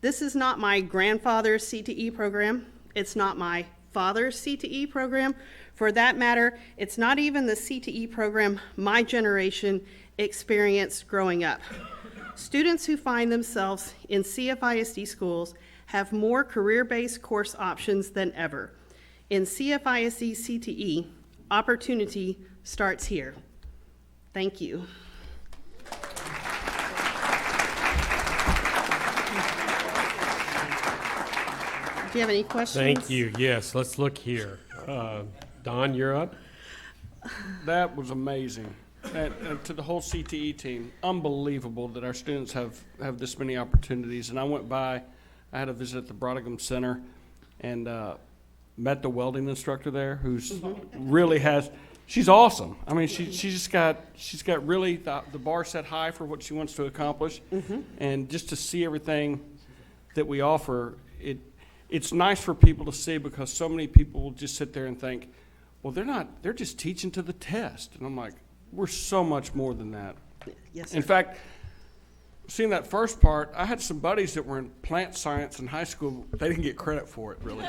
[SPEAKER 12] This is not my grandfather's CTE program. It's not my father's CTE program. For that matter, it's not even the CTE program my generation experienced growing up. Students who find themselves in CFISD schools have more career-based course options than ever. In CFISD CTE, opportunity starts here. Thank you. Do you have any questions?
[SPEAKER 10] Thank you. Yes, let's look here. Don, you're up.
[SPEAKER 2] That was amazing. And to the whole CTE team, unbelievable that our students have this many opportunities. And I went by, I had a visit at the Brodingham Center, and met the welding instructor there, who's really has, she's awesome. I mean, she's got really the bar set high for what she wants to accomplish, and just to see everything that we offer, it's nice for people to see, because so many people will just sit there and think, well, they're just teaching to the test. And I'm like, we're so much more than that.
[SPEAKER 12] Yes,
[SPEAKER 2] In
[SPEAKER 12] sir.
[SPEAKER 2] fact, seeing that first part, I had some buddies that were in plant science in high school. They didn't get credit for it, really.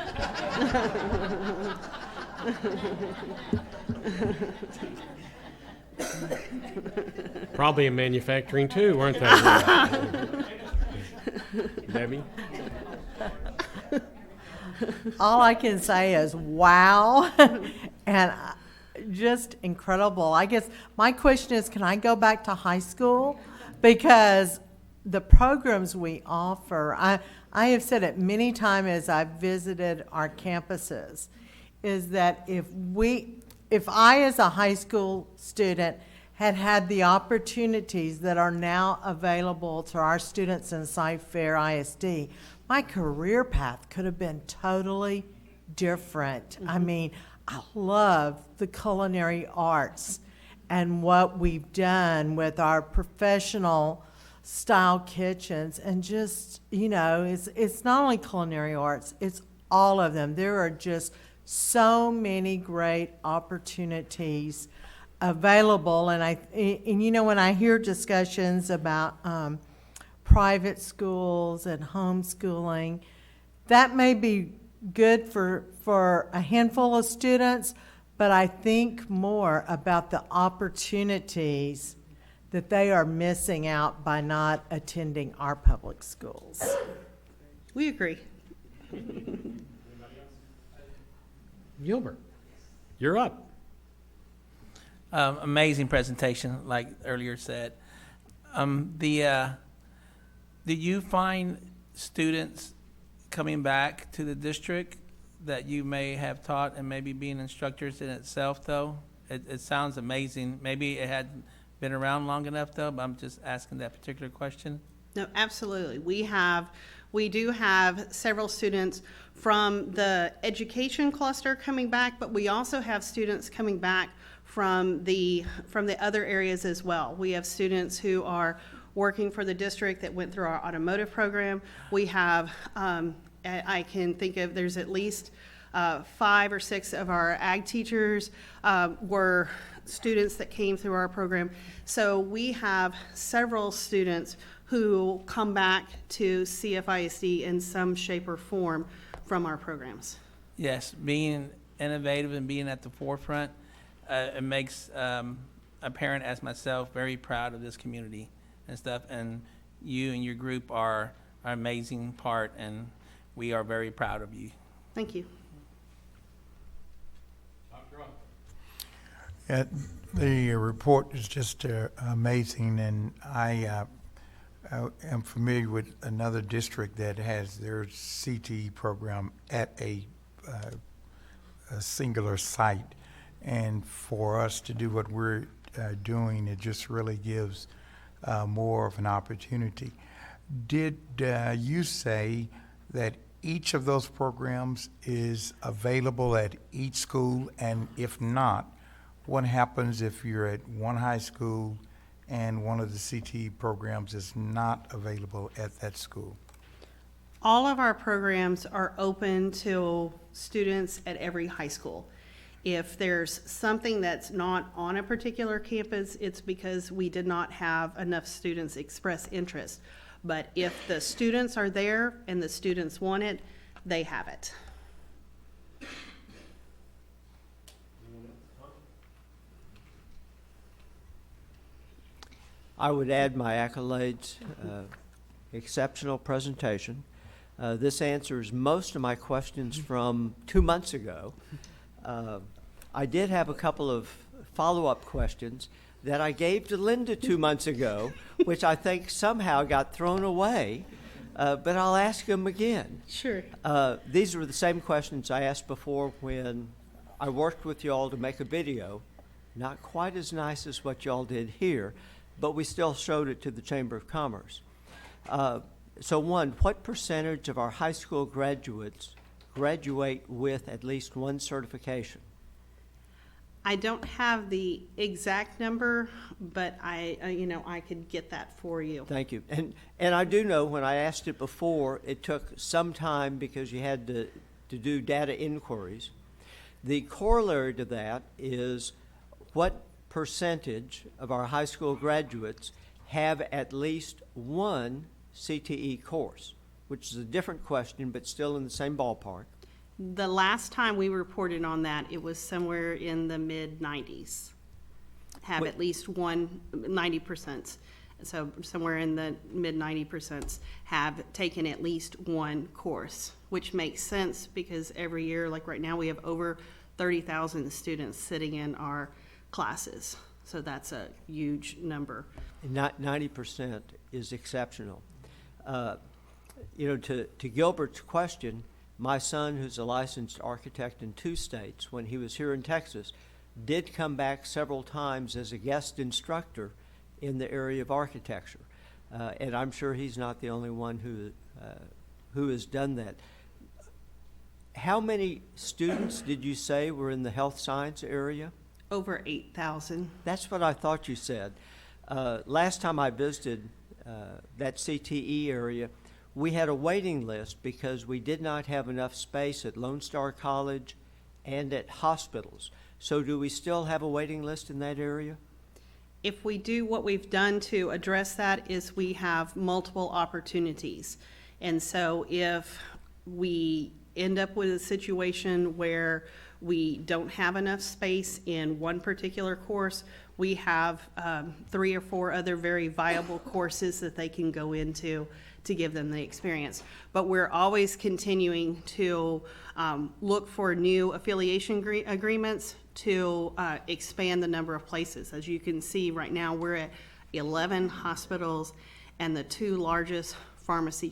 [SPEAKER 10] Probably in manufacturing too, weren't they? Debbie?
[SPEAKER 6] All I can say is wow, and just incredible. I guess my question is, can I go back to high school? Because the programs we offer, I have said it many times as I've visited our campuses, is that if I as a high school student had the opportunities that are now available to our students in Cypher ISD, my career path could have been totally different. I mean, I love the culinary arts and what we've done with our professional style kitchens, and just, it's not only culinary arts, it's all of them. There are just so many great opportunities available, and when I hear discussions about private schools and homeschooling, that may be good for a handful of students, but I think more about the opportunities that they are missing out by not attending our public schools.
[SPEAKER 12] We agree.
[SPEAKER 10] Gilbert, you're up.
[SPEAKER 5] Amazing presentation, like earlier said. Do you find students coming back to the district that you may have taught and maybe being instructors in itself, though? It sounds amazing. Maybe it hadn't been around long enough, though, but I'm just asking that particular question.
[SPEAKER 12] No, absolutely. We do have several students from the education cluster coming back, but we also have students coming back from the other areas as well. We have students who are working for the district that went through our automotive program. We have, I can think of, there's at least 5 or 6 of our ag teachers were students that came through our program. So we have several students who come back to CFISD in some shape or form from our programs.
[SPEAKER 5] Yes, being innovative and being at the forefront, it makes a parent as myself very proud of this community and stuff. And you and your group are an amazing part, and we are very proud of you.
[SPEAKER 12] Thank you.
[SPEAKER 1] The report is just amazing, and I am familiar with another district that has their CTE program at a singular site. And for us to do what we're doing, it just really gives more of an opportunity. Did you say that each of those programs is available at each school? And if not, what happens if you're at one high school and one of the CTE programs is not available at that school?
[SPEAKER 12] All of our programs are open to students at every high school. If there's something that's not on a particular campus, it's because we did not have enough students express interest. But if the students are there and the students want it, they have it.
[SPEAKER 8] I would add my accolades. Exceptional presentation. This answers most of my questions from 2 months ago. I did have a couple of follow-up questions that I gave to Linda 2 months ago, which I think somehow got thrown away, but I'll ask them again.
[SPEAKER 12] Sure.
[SPEAKER 8] These were the same questions I asked before when I worked with y'all to make a video. Not quite as nice as what y'all did here, but we still showed it to the Chamber of Commerce. So one, what percentage of our high school graduates graduate with at least one certification?
[SPEAKER 12] I don't have the exact number, but I could get that for you.
[SPEAKER 8] Thank you. And I do know when I asked it before, it took some time because you had to do data inquiries. The corollary to that is what percentage of our high school graduates have at least one CTE course, which is a different question, but still in the same ballpark.
[SPEAKER 12] The last time we reported on that, it was somewhere in the mid-90s. Have at least 90%. So somewhere in the mid-90% have taken at least one course, which makes sense because every year, like right now, we have over 30,000 students sitting in our classes. So that's a huge number.
[SPEAKER 8] 90% is exceptional. To Gilbert's question, my son, who's a licensed architect in 2 states, when he was here in Texas, did come back several times as a guest instructor in the area of architecture. And I'm sure he's not the only one who has done that. How many students did you say were in the health science area?
[SPEAKER 12] Over 8,000.
[SPEAKER 8] That's what I thought you said. Last time I visited that CTE area, we had a waiting list because we did not have enough space at Lone Star College and at hospitals. So do we still have a waiting list in that area?
[SPEAKER 12] If we do, what we've done to address that is we have multiple opportunities. And so if we end up with a situation where we don't have enough space in one particular course, we have 3 or 4 other very viable courses that they can go into to give them the experience. But we're always continuing to look for new affiliation agreements to expand the number of places. As you can see right now, we're at 11 hospitals and the 2 largest pharmacy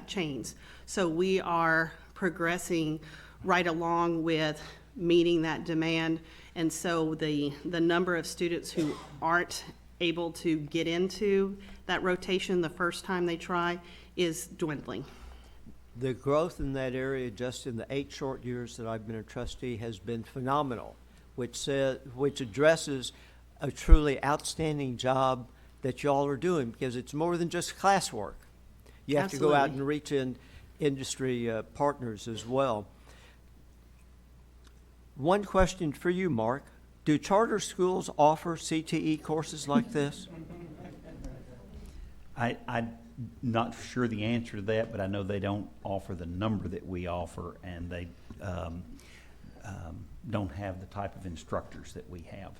[SPEAKER 12] chains. So we are progressing right along with meeting that demand. And so the number of students who aren't able to get into that rotation the first time they try is dwindling.
[SPEAKER 8] The growth in that area just in the 8 short years that I've been a trustee has been phenomenal, which addresses a truly outstanding job that y'all are doing, because it's more than just classwork. You have to go out and reach in industry partners as well. One question for you, Mark. Do charter schools offer CTE courses like this?
[SPEAKER 3] I'm not sure the answer to that, but I know they don't offer the number that we offer, and they don't have the type of instructors that we have.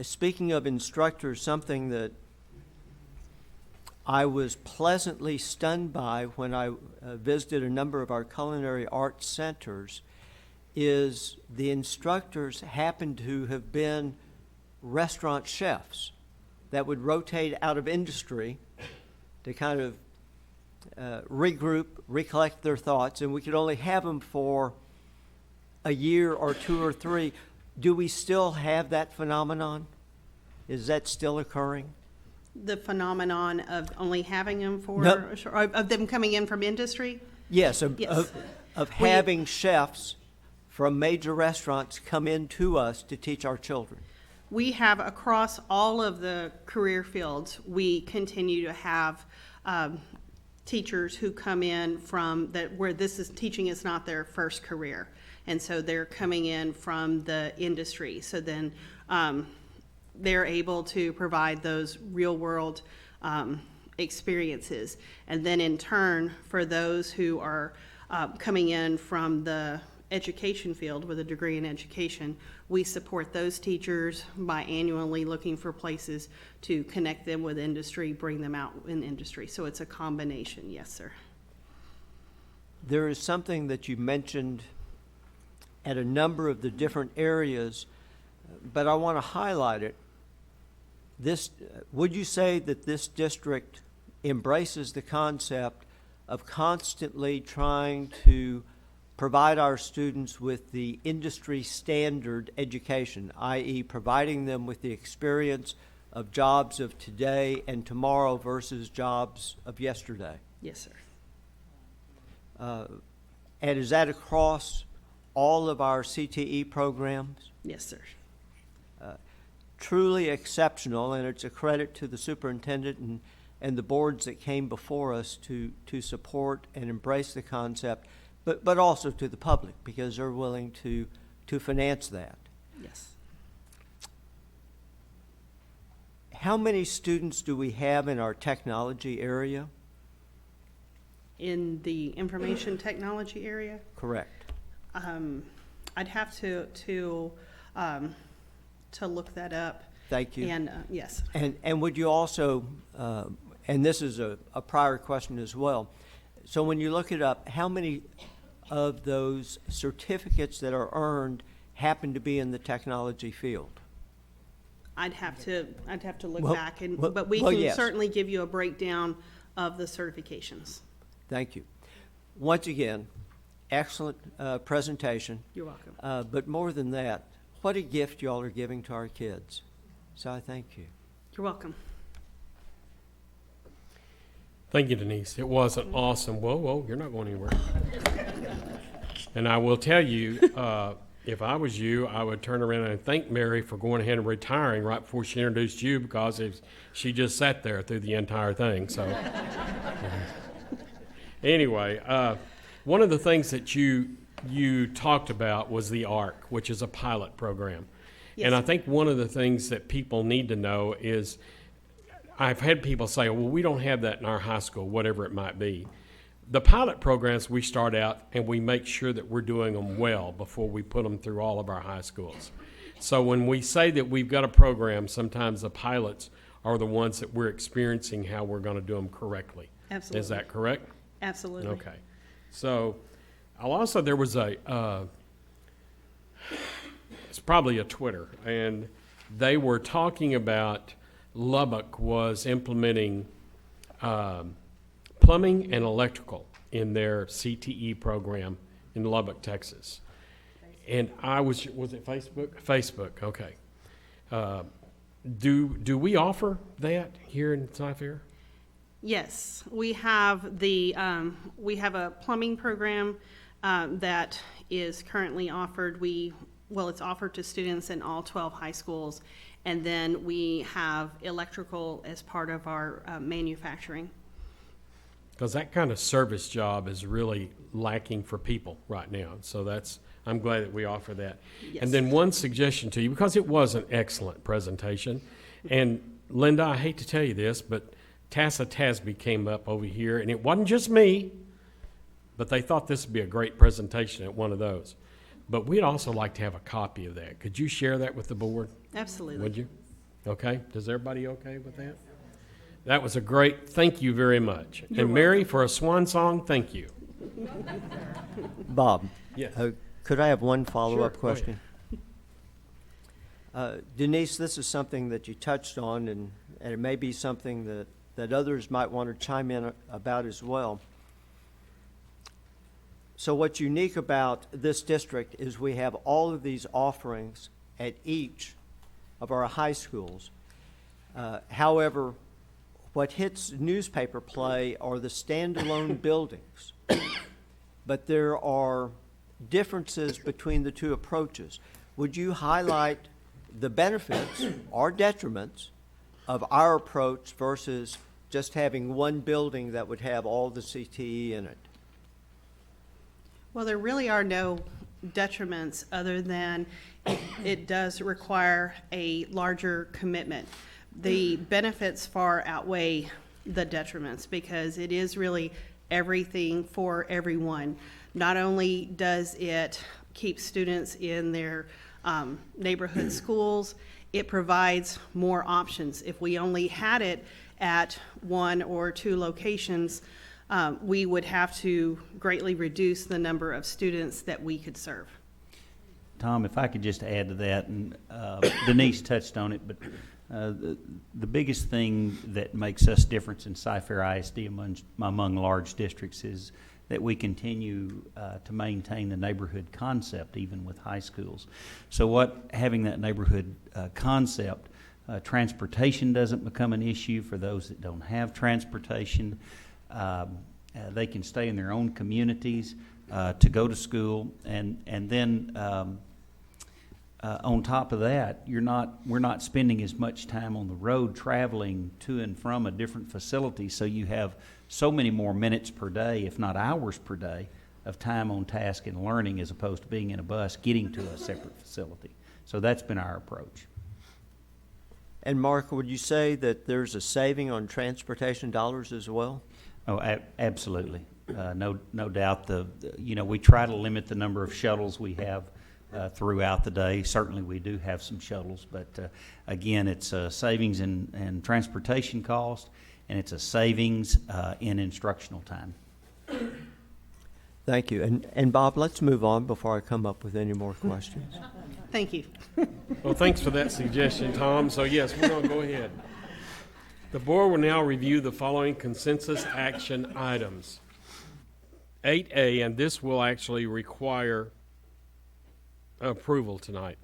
[SPEAKER 8] Speaking of instructors, something that I was pleasantly stunned by when I visited a number of our culinary arts centers is the instructors happened to have been restaurant chefs that would rotate out of industry to kind of regroup, recollect their thoughts, and we could only have them for a year or 2 or 3. Do we still have that phenomenon? Is that still occurring?
[SPEAKER 12] The phenomenon of only having them for,
[SPEAKER 8] No.
[SPEAKER 12] of them coming in from industry?
[SPEAKER 8] Yes,
[SPEAKER 12] Yes.
[SPEAKER 8] of having chefs from major restaurants come in to us to teach our children.
[SPEAKER 12] We have across all of the career fields, we continue to have teachers who come in from that where teaching is not their first career. And so they're coming in from the industry. So then they're able to provide those real world experiences. And then in turn, for those who are coming in from the education field with a degree in education, we support those teachers by annually looking for places to connect them with industry, bring them out in industry. So it's a combination, yes, sir.
[SPEAKER 8] There is something that you mentioned at a number of the different areas, but I want to highlight it. Would you say that this district embraces the concept of constantly trying to provide our students with the industry standard education, i.e. providing them with the experience of jobs of today and tomorrow versus jobs of yesterday?
[SPEAKER 12] Yes, sir.
[SPEAKER 8] And is that across all of our CTE programs.
[SPEAKER 12] Yes, sir.
[SPEAKER 8] Truly exceptional, and it's a credit to the superintendent and the boards that came before us to support and embrace the concept, but also to the public, because they're willing to finance that.
[SPEAKER 12] Yes.
[SPEAKER 8] How many students do we have in our technology area?
[SPEAKER 12] In the information technology area,
[SPEAKER 8] Correct.
[SPEAKER 12] I'd have to look that up.
[SPEAKER 8] Thank you.
[SPEAKER 12] And yes.
[SPEAKER 8] And would you also, and this is a prior question as well, so when you look it up, how many of those certificates that are earned happen to be in the technology field?
[SPEAKER 12] I'd have to look
[SPEAKER 8] Well,
[SPEAKER 12] back,
[SPEAKER 8] well,
[SPEAKER 12] but we
[SPEAKER 8] well,
[SPEAKER 12] can
[SPEAKER 8] yes.
[SPEAKER 12] certainly give you a breakdown of the certifications.
[SPEAKER 8] Thank you. Once again, excellent presentation.
[SPEAKER 12] You're welcome.
[SPEAKER 8] But more than that, what a gift y'all are giving to our kids. So I thank you.
[SPEAKER 12] You're welcome.
[SPEAKER 10] Thank you, Denise. It was an awesome, whoa, you're not going anywhere. And I will tell you, if I was you, I would turn around and thank Mary for going ahead and retiring right before she introduced you, because she just sat there through the entire thing. So anyway, one of the things that you talked about was the ARC, which is a pilot program.
[SPEAKER 12] Yes.
[SPEAKER 10] And I think one of the things that people need to know is, I've had people say, well, we don't have that in our high school, whatever it might be. The pilot programs, we start out and we make sure that we're doing them well before we put them through all of our high schools. So when we say that we've got a program, sometimes the pilots are the ones that we're experiencing how we're going to do them correctly.
[SPEAKER 12] Absolutely.
[SPEAKER 10] Is that correct?
[SPEAKER 12] Absolutely.
[SPEAKER 10] Okay. So also there was it's probably a Twitter, and they were talking about Lubbock was implementing plumbing and electrical in their CTE program in Lubbock, Texas. And was it Facebook? Facebook, okay. Do we offer that here in Cyfair?
[SPEAKER 12] Yes, we have a plumbing program that is currently offered. It's offered to students in all 12 high schools, and then we have electrical as part of our manufacturing.
[SPEAKER 10] Because that kind of service job is really lacking for people right now. So I'm glad that we offer that.
[SPEAKER 12] Yes.
[SPEAKER 10] And then one suggestion to you, because it was an excellent presentation, and Linda, I hate to tell you this, but Tassa Tasby came up over here, and it wasn't just me, but they thought this would be a great presentation at one of those. But we'd also like to have a copy of that. Could you share that with the board?
[SPEAKER 12] Absolutely.
[SPEAKER 10] Would you? Okay. Does everybody okay with that? That was a great, thank you very much.
[SPEAKER 12] You're
[SPEAKER 10] and Mary, for a swan song, thank you.
[SPEAKER 8] Bob.
[SPEAKER 10] Yes.
[SPEAKER 8] Could I have one follow-up
[SPEAKER 10] Sure, go ahead.
[SPEAKER 8] question? Denise, this is something that you touched on, and it may be something that others might want to chime in about as well. So what's unique about this district is we have all of these offerings at each of our high schools. However, what hits newspaper play are the standalone buildings. But there are differences between the two approaches. Would you highlight the benefits or detriments of our approach versus just having one building that would have all the CTE in it?
[SPEAKER 12] Well, there really are no detriments other than it does require a larger commitment. The benefits far outweigh the detriments because it is really everything for everyone. Not only does it keep students in their neighborhood schools, it provides more options. If we only had it at one or two locations, we would have to greatly reduce the number of students that we could serve.
[SPEAKER 3] Tom, if I could just add to that, and Denise touched on it, but the biggest thing that makes us different in Cyfair ISD among large districts is that we continue to maintain the neighborhood concept even with high schools. So having that neighborhood concept, transportation doesn't become an issue for those that don't have transportation. They can stay in their own communities. to go to school, and then on top of that, we're not spending as much time on the road traveling to and from a different facility, so you have so many more minutes per day, if not hours per day, of time on task and learning as opposed to being in a bus getting to a separate facility. So that's been our approach.
[SPEAKER 8] And Mark, would you say that there's a saving on transportation dollars as well?
[SPEAKER 3] Oh, absolutely. No doubt. We try to limit the number of shuttles we have throughout the day. Certainly we do have some shuttles, but again, it's a savings in transportation cost, and it's a savings in instructional time.
[SPEAKER 8] Thank you. And Bob, let's move on before I come up with any more questions.
[SPEAKER 12] Thank you.
[SPEAKER 10] Well, thanks for that suggestion, Tom. So yes, we're going to go ahead. The board will now review the following consensus action items. 8A, and this will actually require approval tonight.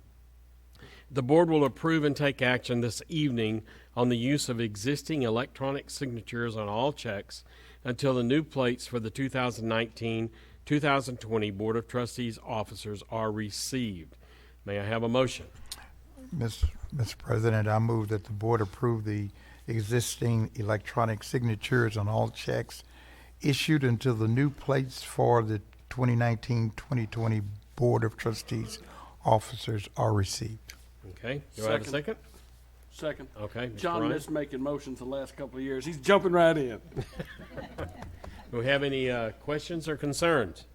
[SPEAKER 10] The board will approve and take action this evening on the use of existing electronic signatures on all checks until the new plates for the 2019-2020 Board of Trustees officers are received. May I have a motion?
[SPEAKER 1] Mr. President, I move that the board approve the existing electronic signatures on all checks issued until the new plates for the 2019-2020 Board of Trustees officers are received.
[SPEAKER 10] Okay. Do I have a second?
[SPEAKER 2] Second.
[SPEAKER 10] Okay. Mr.
[SPEAKER 2] John
[SPEAKER 10] Ryan?
[SPEAKER 2] missed making motions the last couple of years. He's jumping right in.
[SPEAKER 10] Do we have any questions or concerns?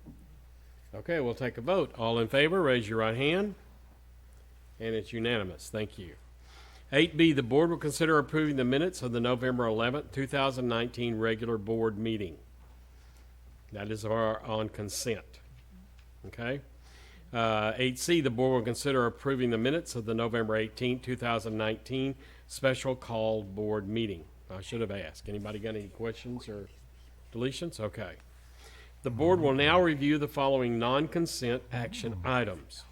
[SPEAKER 10] Okay, we'll take a vote. All in favor, raise your right hand. And it's unanimous. Thank you. 8B, the board will consider approving the minutes of the November 11th, 2019 regular board meeting. That is on consent. Okay. 8C, the board will consider approving the minutes of the November 18th, 2019 special called board meeting. I should have asked. Anybody got any questions or deletions? Okay. The board will now review the following non-consent action items.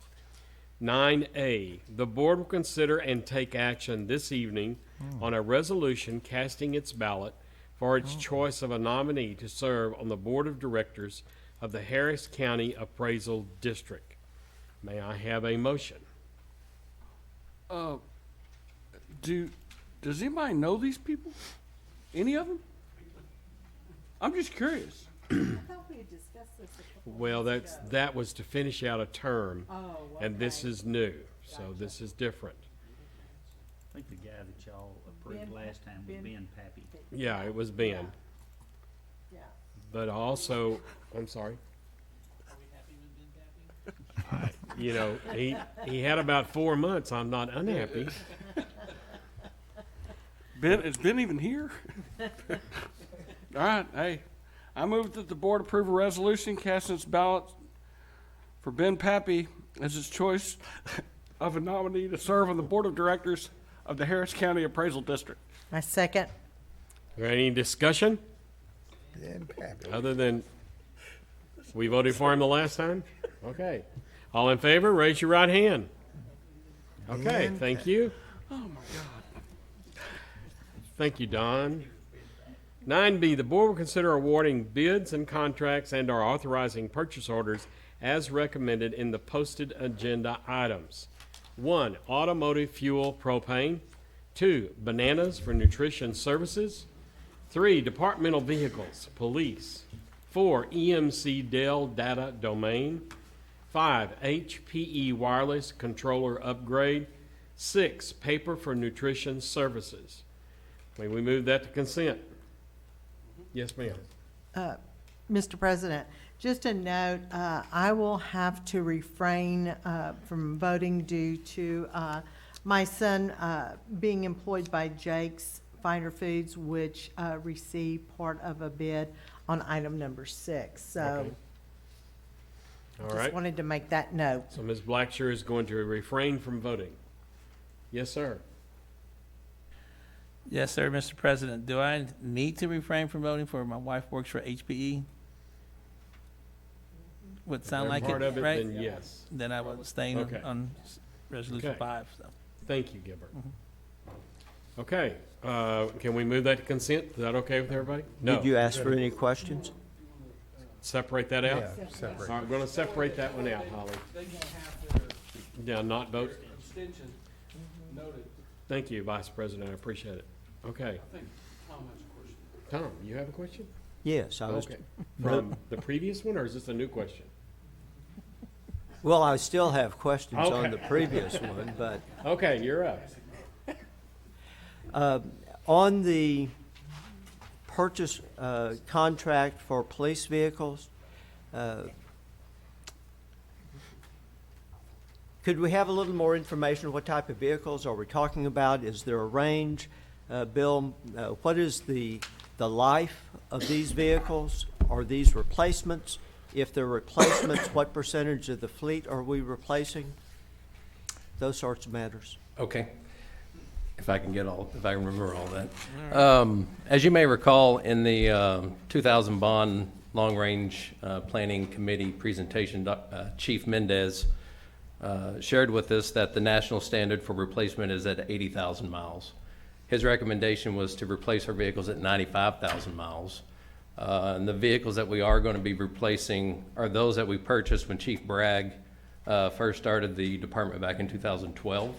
[SPEAKER 10] 9A, the board will consider and take action this evening on a resolution casting its ballot for its choice of a nominee to serve on the Board of Directors of the Harris County Appraisal District. May I have a motion?
[SPEAKER 2] Does anybody know these people? Any of them? I'm just curious.
[SPEAKER 10] Well, that was to finish out a term, and this is new, so this is different.
[SPEAKER 3] I think the guy that y'all approved last time was Ben Pappy.
[SPEAKER 10] Yeah, it was Ben.
[SPEAKER 6] Yeah.
[SPEAKER 10] But also, I'm sorry. He had about 4 months. I'm not unhappy.
[SPEAKER 2] Ben, is Ben even here? All right, hey. I move that the board approve a resolution casting its ballot for Ben Pappy as its choice of a nominee to serve on the Board of Directors of the Harris County Appraisal District.
[SPEAKER 6] My second.
[SPEAKER 10] Is there any discussion?
[SPEAKER 1] Ben Pappy.
[SPEAKER 10] Other than we voted for him the last time? Okay. All in favor, raise your right hand. Okay, thank you.
[SPEAKER 2] Oh, my God.
[SPEAKER 10] Thank you, Don. 9B, the board will consider awarding bids and contracts and/or authorizing purchase orders as recommended in the posted agenda items. 1, automotive fuel propane. 2, bananas for nutrition services. 3, departmental vehicles, police. 4, EMC Dell data domain. 5, HPE wireless controller upgrade. 6, paper for nutrition services. May we move that to consent? Yes, ma'am.
[SPEAKER 6] Mr. President, just a note, I will have to refrain from voting due to my son being employed by Jake's Finer Foods, which received part of a bid on item number 6. So
[SPEAKER 10] Okay. All right.
[SPEAKER 6] just wanted to make that note.
[SPEAKER 10] So Ms. Blackshear is going to refrain from voting. Yes, sir.
[SPEAKER 5] Yes, sir, Mr. President. Do I need to refrain from voting for my wife works for HPE? Would sound like
[SPEAKER 10] Part
[SPEAKER 5] it,
[SPEAKER 10] of it,
[SPEAKER 5] right?
[SPEAKER 10] then yes.
[SPEAKER 5] Then I will abstain
[SPEAKER 10] Okay.
[SPEAKER 5] on Resolution
[SPEAKER 10] Okay.
[SPEAKER 5] 5, so.
[SPEAKER 10] Thank you, Gilbert. Okay, can we move that to consent? Is that okay with everybody? No.
[SPEAKER 8] Did you ask for any questions?
[SPEAKER 10] separate that out?
[SPEAKER 1] Yeah, separate.
[SPEAKER 10] All right, we're gonna separate that one out, Holly. Yeah, not vote.
[SPEAKER 2] Abstention. Noted.
[SPEAKER 10] Thank you, Vice President, I appreciate it. Okay.
[SPEAKER 2] I think Tom has a question.
[SPEAKER 10] Tom, you have a question?
[SPEAKER 8] Yes, I was.
[SPEAKER 10] Okay. From the previous one, or is this a new question?
[SPEAKER 8] Well, I still have questions on
[SPEAKER 10] Okay.
[SPEAKER 8] the previous one, but.
[SPEAKER 10] Okay, you're up.
[SPEAKER 8] On the purchase contract for police vehicles, could we have a little more information on what type of vehicles are we talking about? Is there a range? Bill, what is the life of these vehicles? Are these replacements? If they're replacements, what percentage of the fleet are we replacing? Those sorts of matters.
[SPEAKER 9] Okay. If I can remember all that. As you may recall, in the 2000 bond long-range planning committee presentation, Chief Mendez shared with us that the national standard for replacement is at 80,000 miles. His recommendation was to replace our vehicles at 95,000 miles. And the vehicles that we are going to be replacing are those that we purchased when Chief Bragg first started the department back in 2012.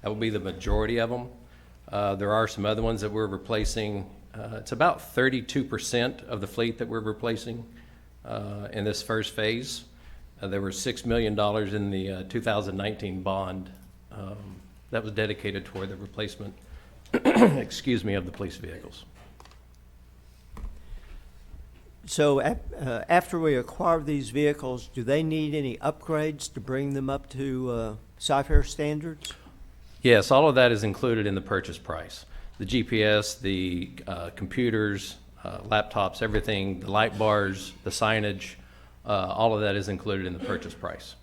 [SPEAKER 9] That will be the majority of them. There are some other ones that we're replacing. It's about 32% of the fleet that we're replacing in this first phase. There were $6 million in the 2019 bond that was dedicated toward the replacement, excuse me, of the police vehicles.
[SPEAKER 8] So after we acquire these vehicles, do they need any upgrades to bring them up to Cypher standards?
[SPEAKER 9] Yes, all of that is included in the purchase price. The GPS, the computers, laptops, everything, the light bars, the signage, all of that is included in the purchase price.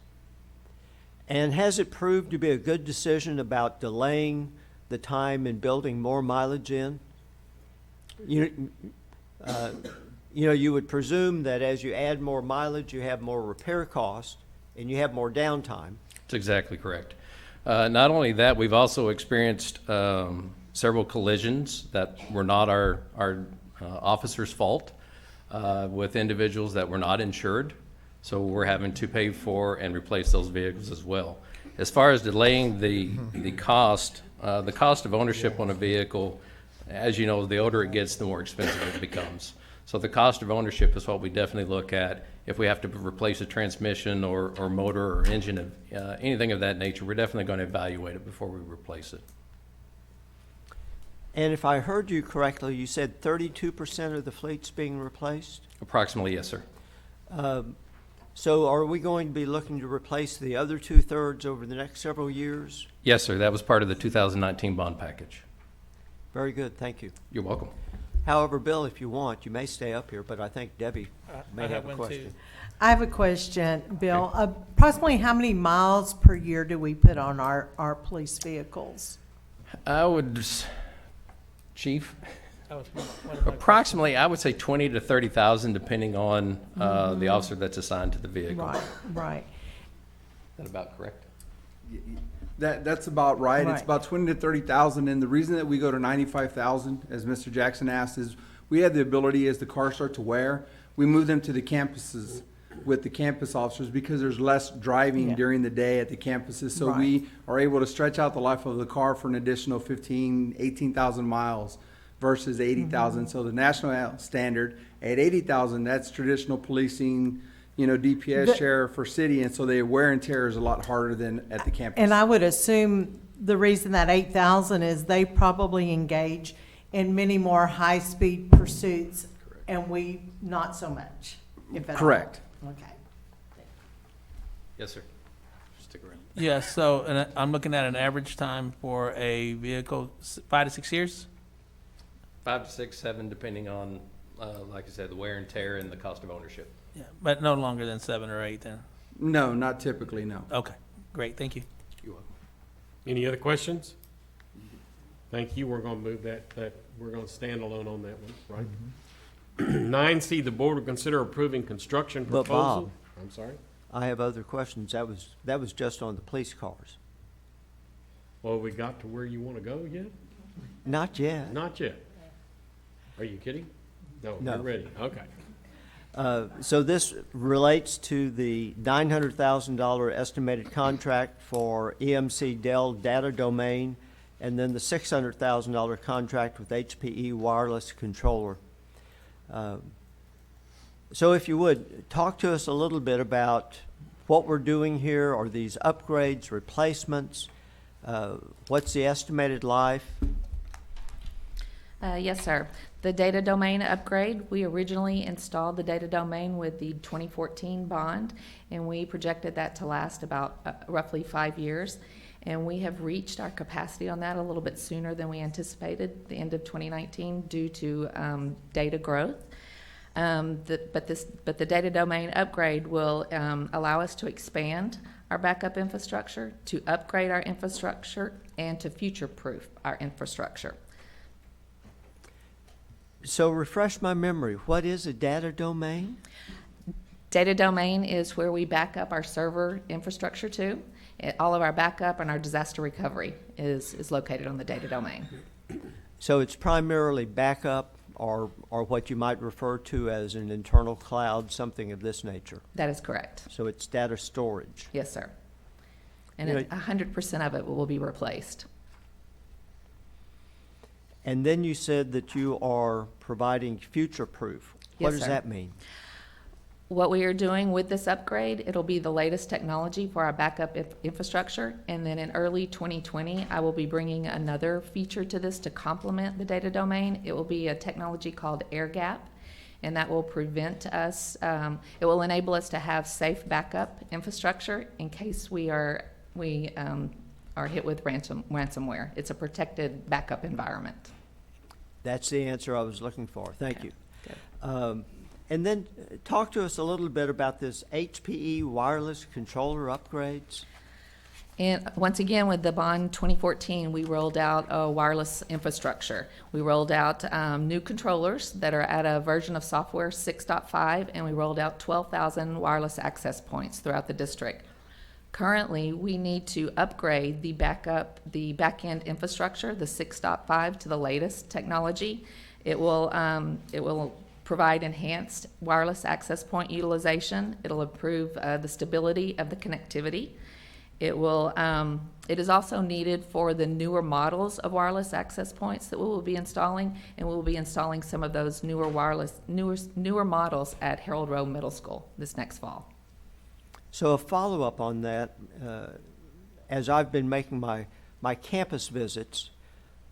[SPEAKER 8] And has it proved to be a good decision about delaying the time in building more mileage in? You know, you would presume that as you add more mileage, you have more repair cost and you have more downtime.
[SPEAKER 9] That's exactly correct. Not only that, we've also experienced several collisions that were not our officers' fault with individuals that were not insured. So we're having to pay for and replace those vehicles as well. As far as delaying the cost of ownership on a vehicle, as you know, the older it gets, the more expensive it becomes. So the cost of ownership is what we definitely look at. If we have to replace a transmission or motor or engine, anything of that nature, we're definitely going to evaluate it before we replace it.
[SPEAKER 8] And if I heard you correctly, you said 32% of the fleet's being replaced?
[SPEAKER 9] Approximately, yes, sir.
[SPEAKER 8] So are we going to be looking to replace the other 2/3 over the next several years?
[SPEAKER 9] Yes, sir. That was part of the 2019 bond package.
[SPEAKER 8] Very good, thank you.
[SPEAKER 9] You're welcome.
[SPEAKER 8] However, Bill, if you want, you may stay up here, but I think Debbie may have a question.
[SPEAKER 6] I have a question, Bill. Approximately how many miles per year do we put on our police vehicles?
[SPEAKER 9] Chief? Approximately, I would say 20 to 30,000, depending on the officer that's assigned to the vehicle.
[SPEAKER 6] Right.
[SPEAKER 9] Is that about correct?
[SPEAKER 11] That's about right.
[SPEAKER 6] Right.
[SPEAKER 11] It's about 20 to 30,000, and the reason that we go to 95,000, as Mr. Jackson asked, is we have the ability, as the cars start to wear, we move them to the campuses with the campus officers because there's less driving during the day at the campuses. So we are able to stretch out the life of the car for an additional 15, 18,000 miles versus 80,000. So the national standard at 80,000, that's traditional policing, DPS, sheriff, or city, and so the wear and tear is a lot harder than at the campus.
[SPEAKER 6] And I would assume the reason that 8,000 is they probably engage in many more high-speed pursuits, and we not so much, if at all.
[SPEAKER 11] Correct.
[SPEAKER 6] Okay.
[SPEAKER 9] Yes, sir. Stick around.
[SPEAKER 5] Yeah, so and I'm looking at an average time for a vehicle, 5 to 6 years?
[SPEAKER 9] 5 to 6, 7, depending on, like I said, the wear and tear and the cost of ownership.
[SPEAKER 5] Yeah, but no longer than 7 or 8 then?
[SPEAKER 11] No, not typically, no.
[SPEAKER 5] Okay, great, thank you.
[SPEAKER 9] You're welcome.
[SPEAKER 10] Any other questions? Thank you. We're going to move that we're going to stand alone on that one, right? 9C, the board will consider approving construction
[SPEAKER 8] But
[SPEAKER 10] proposal.
[SPEAKER 8] Bob,
[SPEAKER 10] I'm sorry?
[SPEAKER 8] I have other questions. That was just on the police cars.
[SPEAKER 10] Well, we got to where you want to go yet?
[SPEAKER 8] Not yet.
[SPEAKER 10] Not yet. Are you kidding? No,
[SPEAKER 8] No.
[SPEAKER 10] you're ready. Okay.
[SPEAKER 8] So this relates to the $900,000 estimated contract for EMC Dell Data Domain, and then the $600,000 contract with HPE Wireless Controller. So if you would, talk to us a little bit about what we're doing here. Are these upgrades, replacements? What's the estimated life?
[SPEAKER 14] Yes, sir. The data domain upgrade, we originally installed the data domain with the 2014 bond, and we projected that to last about roughly 5 years. And we have reached our capacity on that a little bit sooner than we anticipated, the end of 2019, due to data growth. But the data domain upgrade will allow us to expand our backup infrastructure, to upgrade our infrastructure, and to future-proof our infrastructure.
[SPEAKER 8] So refresh my memory. What is a data domain?
[SPEAKER 14] Data domain is where we back up our server infrastructure to. All of our backup and our disaster recovery is located on the data domain.
[SPEAKER 8] So it's primarily backup or what you might refer to as an internal cloud, something of this nature.
[SPEAKER 14] That is correct.
[SPEAKER 8] So it's data storage.
[SPEAKER 14] Yes, sir. And
[SPEAKER 8] You know,
[SPEAKER 14] 100% of it will be replaced.
[SPEAKER 8] And then you said that you are providing future-proof. What
[SPEAKER 14] Yes,
[SPEAKER 8] does
[SPEAKER 14] sir.
[SPEAKER 8] that mean?
[SPEAKER 14] What we are doing with this upgrade, it'll be the latest technology for our backup infrastructure. And then in early 2020, I will be bringing another feature to this to complement the data domain. It will be a technology called air gap, and that will prevent us, it will enable us to have safe backup infrastructure in case we are hit with ransomware. It's a protected backup environment.
[SPEAKER 8] That's the answer I was looking for. Thank you. And then talk to us a little bit about this HPE wireless controller upgrades.
[SPEAKER 14] And once again, with the bond 2014, we rolled out a wireless infrastructure. We rolled out new controllers that are at a version of software 6.5, and we rolled out 12,000 wireless access points throughout the district. Currently, we need to upgrade the back-end infrastructure, the 6.5, to the latest technology. It will provide enhanced wireless access point utilization. It'll improve the stability of the connectivity. It is also needed for the newer models of wireless access points that we will be installing, and we will be installing some of those newer models at Harold Rowe Middle School this next fall.
[SPEAKER 8] So a follow-up on that, as I've been making my campus visits,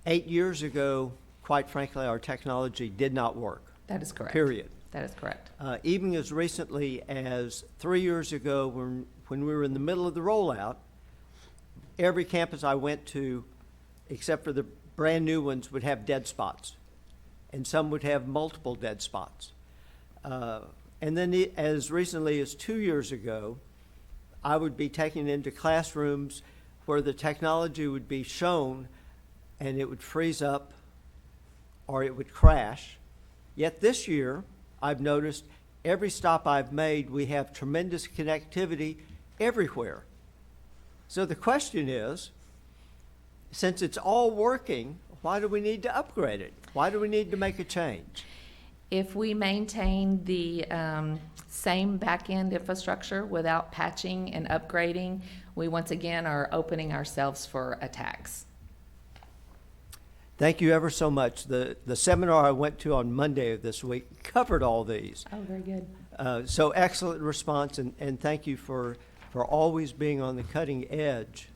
[SPEAKER 8] 8 years ago, quite frankly, our technology did not work.
[SPEAKER 14] That is correct.
[SPEAKER 8] Period.
[SPEAKER 14] That is correct.
[SPEAKER 8] Even as recently as 3 years ago, when we were in the middle of the rollout, every campus I went to, except for the brand new ones, would have dead spots, and some would have multiple dead spots. And then as recently as 2 years ago, I would be taken into classrooms where the technology would be shown and it would freeze up or it would crash. Yet this year, I've noticed every stop I've made, we have tremendous connectivity everywhere. So the question is, since it's all working, why do we need to upgrade it? Why do we need to make a change?
[SPEAKER 14] If we maintain the same back-end infrastructure without patching and upgrading, we once again are opening ourselves for attacks.
[SPEAKER 8] Thank you ever so much. The seminar I went to on Monday of this week covered all these.
[SPEAKER 14] Oh, very good.
[SPEAKER 8] So excellent response, and thank you for always being on the cutting edge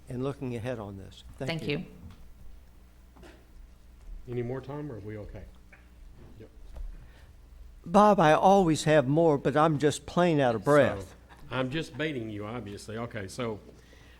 [SPEAKER 8] and looking ahead on this.
[SPEAKER 14] Thank you.
[SPEAKER 10] Any more time, or are we okay? Yep.
[SPEAKER 8] Bob, I always have more, but I'm just plain out of breath.
[SPEAKER 10] So, I'm just baiting you, obviously. Okay, so,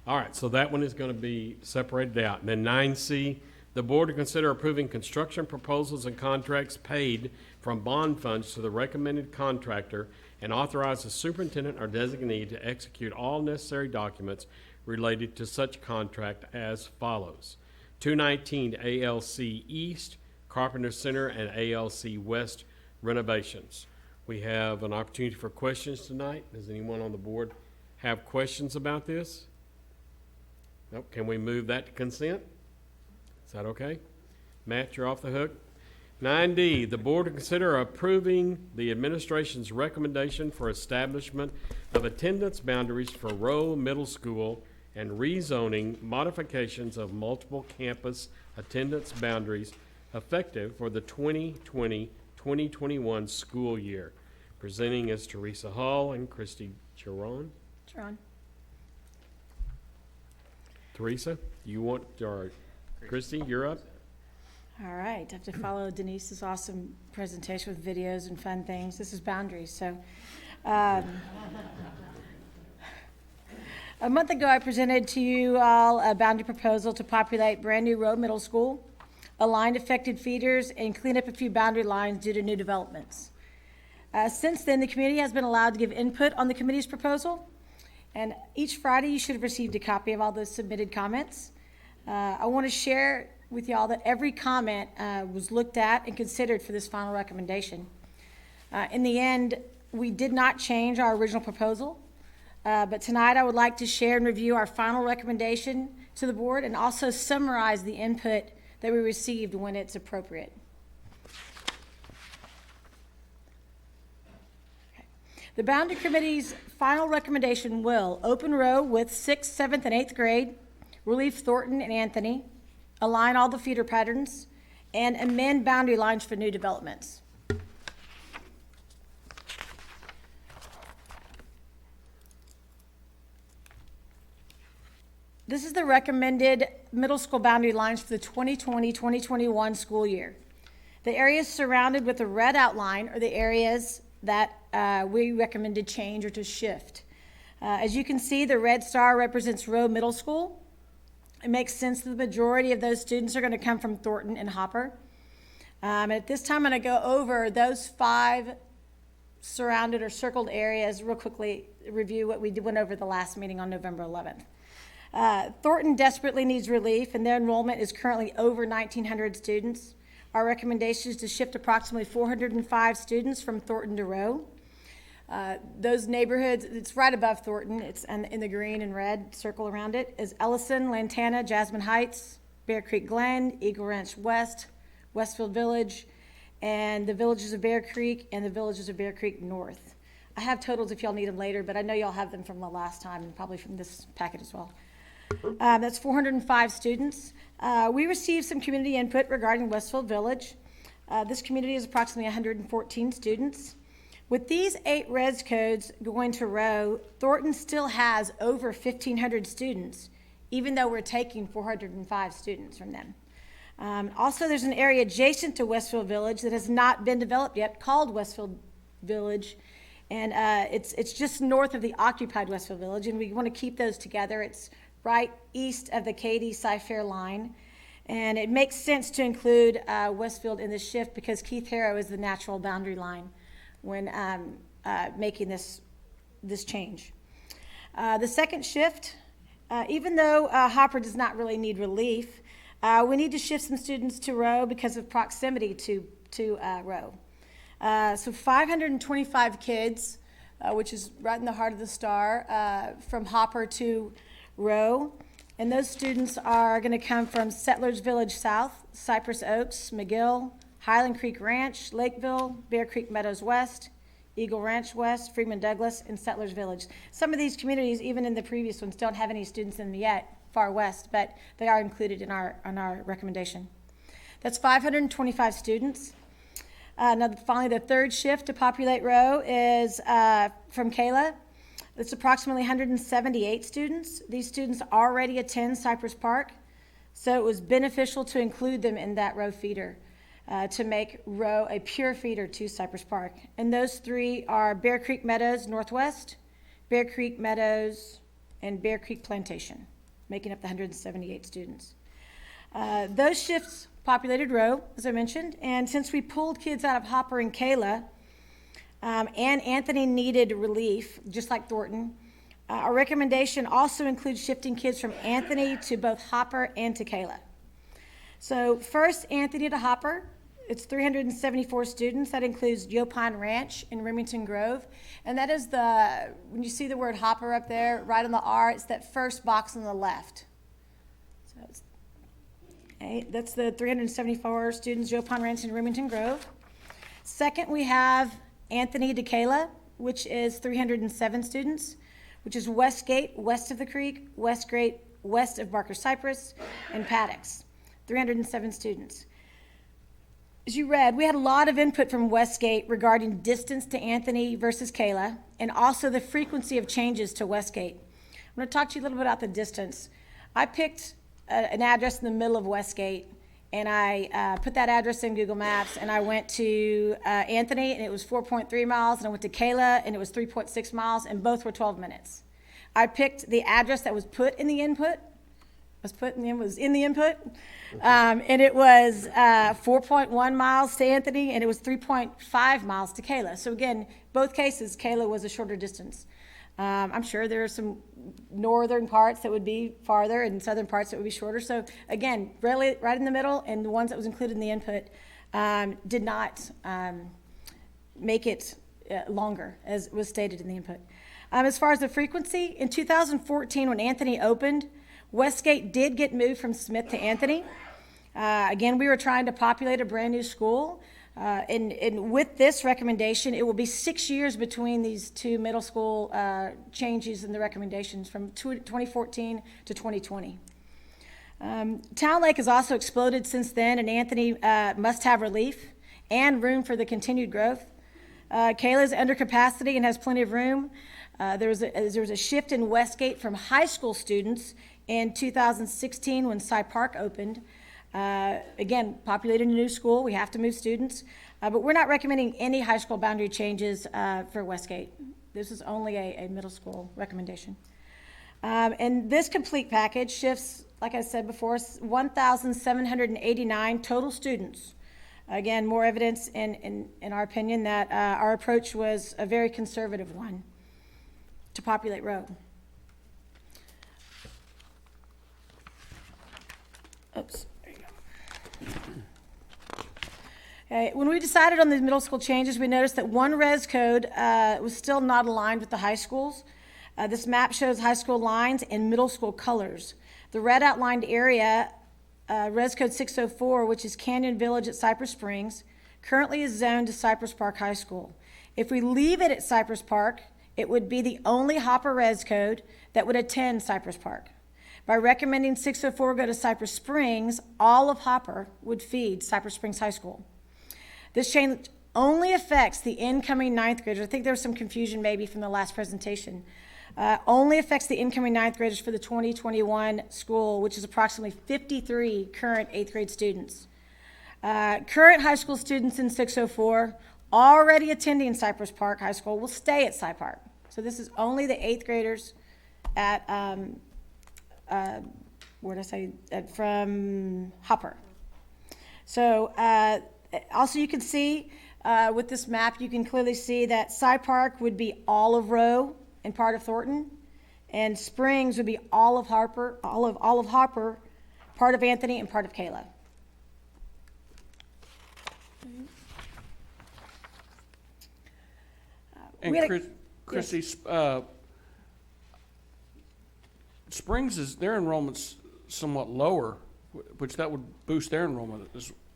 [SPEAKER 10] all right, so that one is going to be separated out. And then 9C, the board to consider approving construction proposals and contracts paid from bond funds to the recommended contractor and authorize the superintendent or designee to execute all necessary documents related to such contract as follows. 219 ALC East, Carpenter Center, and ALC West renovations. We have an opportunity for questions tonight. Does anyone on the board have questions about this? Nope. Can we move that to consent? Is that okay? Matt, you're off the hook. 9D, the board to consider approving the administration's recommendation for establishment of attendance boundaries for Rowe Middle School and rezoning modifications of multiple campus attendance boundaries effective for the 2020-2021 school year. Presenting is Teresa Hall and Christy Giron. Teresa, you want, or Christy, you're up.
[SPEAKER 15] All right, I have to follow Denise's awesome presentation with videos and fun things. This is boundaries, so. A month ago, I presented to you all a boundary proposal to populate brand-new Rowe Middle School, align affected feeders, and clean up a few boundary lines due to new developments. Since then, the community has been allowed to give input on the committee's proposal, and each Friday, you should have received a copy of all those submitted comments. I want to share with y'all that every comment was looked at and considered for this final recommendation. In the end, we did not change our original proposal, but tonight I would like to share and review our final recommendation to the board and also summarize the input that we received when it's appropriate. The Boundary Committee's final recommendation will open Rowe with 6th, 7th, and 8th grade, relieve Thornton and Anthony, align all the feeder patterns, and amend boundary lines for new developments. This is the recommended middle school boundary lines for the 2020-2021 school year. The areas surrounded with the red outline are the areas that we recommended change or to shift. As you can see, the red star represents Rowe Middle School. It makes sense that the majority of those students are going to come from Thornton and Hopper. At this time, I'm going to go over those 5 surrounded or circled areas real quickly, review what we went over the last meeting on November 11th. Thornton desperately needs relief, and their enrollment is currently over 1,900 students. Our recommendation is to shift approximately 405 students from Thornton to Rowe. Those neighborhoods, it's right above Thornton, it's in the green and red circle around it, is Ellison, Lantana, Jasmine Heights, Bear Creek Glen, Eagle Ranch West, Westfield Village, and the villages of Bear Creek and the villages of Bear Creek North. I have totals if y'all need them later, but I know y'all have them from the last time and probably from this packet as well. That's 405 students. We received some community input regarding Westfield Village. This community is approximately 114 students. With these 8 res codes going to Rowe, Thornton still has over 1,500 students, even though we're taking 405 students from them. Also, there's an area adjacent to Westfield Village that has not been developed yet called Westfield Village, and it's just north of the occupied Westfield Village, and we want to keep those together. It's right east of the Katy-Cyfair line, and it makes sense to include Westfield in this shift because Keith Harrow is the natural boundary line when making this change. The second shift, even though Hopper does not really need relief, we need to shift some students to Rowe because of proximity to Rowe. So 525 kids, which is right in the heart of the star, from Hopper to Rowe, and those students are going to come from Settlers Village South, Cypress Oaks, McGill, Highland Creek Ranch, Lakeville, Bear Creek Meadows West, Eagle Ranch West, Freeman Douglas, and Settlers Village. Some of these communities, even in the previous ones, don't have any students in them yet, far west, but they are included in our recommendation. That's 525 students. Now, finally, the third shift to populate Rowe is from Kayla. It's approximately 178 students. These students already attend Cypress Park, so it was beneficial to include them in that Rowe feeder to make Rowe a pure feeder to Cypress Park. And those 3 are Bear Creek Meadows Northwest, Bear Creek Meadows, and Bear Creek Plantation, making up the 178 students. Those shifts populated Rowe, as I mentioned, and since we pulled kids out of Hopper and Kayla, and Anthony needed relief, just like Thornton, our recommendation also includes shifting kids from Anthony to both Hopper and to Kayla. So first, Anthony to Hopper. It's 374 students. That includes Yopine Ranch in Remington Grove. And that is when you see the word Hopper up there, right on the R, it's that first box on the left. Okay, that's the 374 students, Joe Pond Ranch and Remington Grove. Second, we have Anthony DeCala, which is 307 students, which is Westgate, west of the creek, Westgate, west of Barker Cypress, and Paddocks, 307 students. As you read, we had a lot of input from Westgate regarding distance to Anthony versus Kayla, and also the frequency of changes to Westgate. I'm going to talk to you a little bit about the distance. I picked an address in the middle of Westgate, and I put that address in Google Maps, and I went to Anthony, and it was 4.3 miles, and I went to Kayla, and it was 3.6 miles, and both were 12 minutes. I picked the address that was put in the input, and it was 4.1 miles to Anthony, and it was 3.5 miles to Kayla. So again, both cases, Kayla was a shorter distance. I'm sure there are some northern parts that would be farther and southern parts that would be shorter. So again, really right in the middle, and the ones that was included in the input did not make it longer, as was stated in the input. As far as the frequency, in 2014 when Anthony opened, Westgate did get moved from Smith to Anthony. Again, we were trying to populate a brand new school. And with this recommendation, it will be 6 years between these two middle school changes in the recommendations from 2014 to 2020. Town Lake has also exploded since then, and Anthony must have relief and room for the continued growth. Kayla is under capacity and has plenty of room. There was a shift in Westgate from high school students in 2016 when Cy Park opened. Again, populating a new school, we have to move students, but we're not recommending any high school boundary changes for Westgate. This is only a middle school recommendation. And this complete package shifts, like I said before, 1,789 total students. Again, more evidence in our opinion that our approach was a very conservative one to populate Roe. Oops. Okay, when we decided on the middle school changes, we noticed that one res code was still not aligned with the high schools. This map shows high school lines and middle school colors. The red outlined area, res code 604, which is Canyon Village at Cypress Springs, currently is zoned to Cypress Park High School. If we leave it at Cypress Park, it would be the only Hopper res code that would attend Cypress Park. By recommending 604 go to Cypress Springs, all of Hopper would feed Cypress Springs High School. This change only affects the incoming ninth graders. I think there was some confusion maybe from the last presentation. Only affects the incoming ninth graders for the 2021 school, which is approximately 53 current eighth grade students. Current high school students in 604 already attending Cypress Park High School will stay at Cy Park. So this is only the eighth graders at from Hopper. So also you can see with this map, you can clearly see that Cy Park would be all of Rowe and part of Thornton, and Springs would be all of Hopper, part of Anthony and part of Kayla.
[SPEAKER 2] And Chrissy,
[SPEAKER 15] yes.
[SPEAKER 2] Springs is, their enrollment's somewhat lower, which that would boost their enrollment,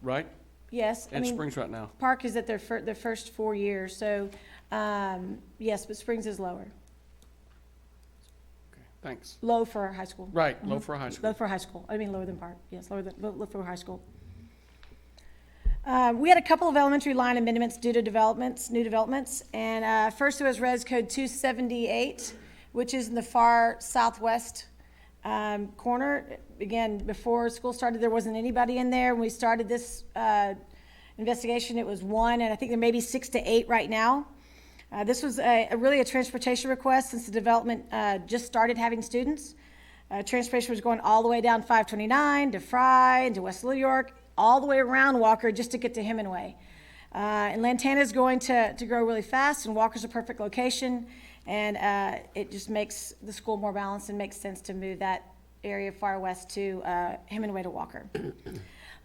[SPEAKER 2] right?
[SPEAKER 15] Yes,
[SPEAKER 2] And Springs right now.
[SPEAKER 15] Park is at their first 4 years, so yes, but Springs is lower.
[SPEAKER 2] Okay, thanks.
[SPEAKER 15] Low for high school.
[SPEAKER 2] Right, low for high school.
[SPEAKER 15] Low for high school. I mean lower than Park. Yes, low for high school. We had a couple of elementary line amendments due to new developments, and first was Res Code 278, which is in the far southwest corner. Again, before school started, there wasn't anybody in there. When we started this investigation, it was 1, and I think there may be 6 to 8 right now. This was really a transportation request since the development just started having students. Transportation was going all the way down 529 to Fry and to West New York, all the way around Walker just to get to Hemingway. And Lantana is going to grow really fast, and Walker's a perfect location, and it just makes the school more balanced and makes sense to move that area far west to Hemingway to Walker.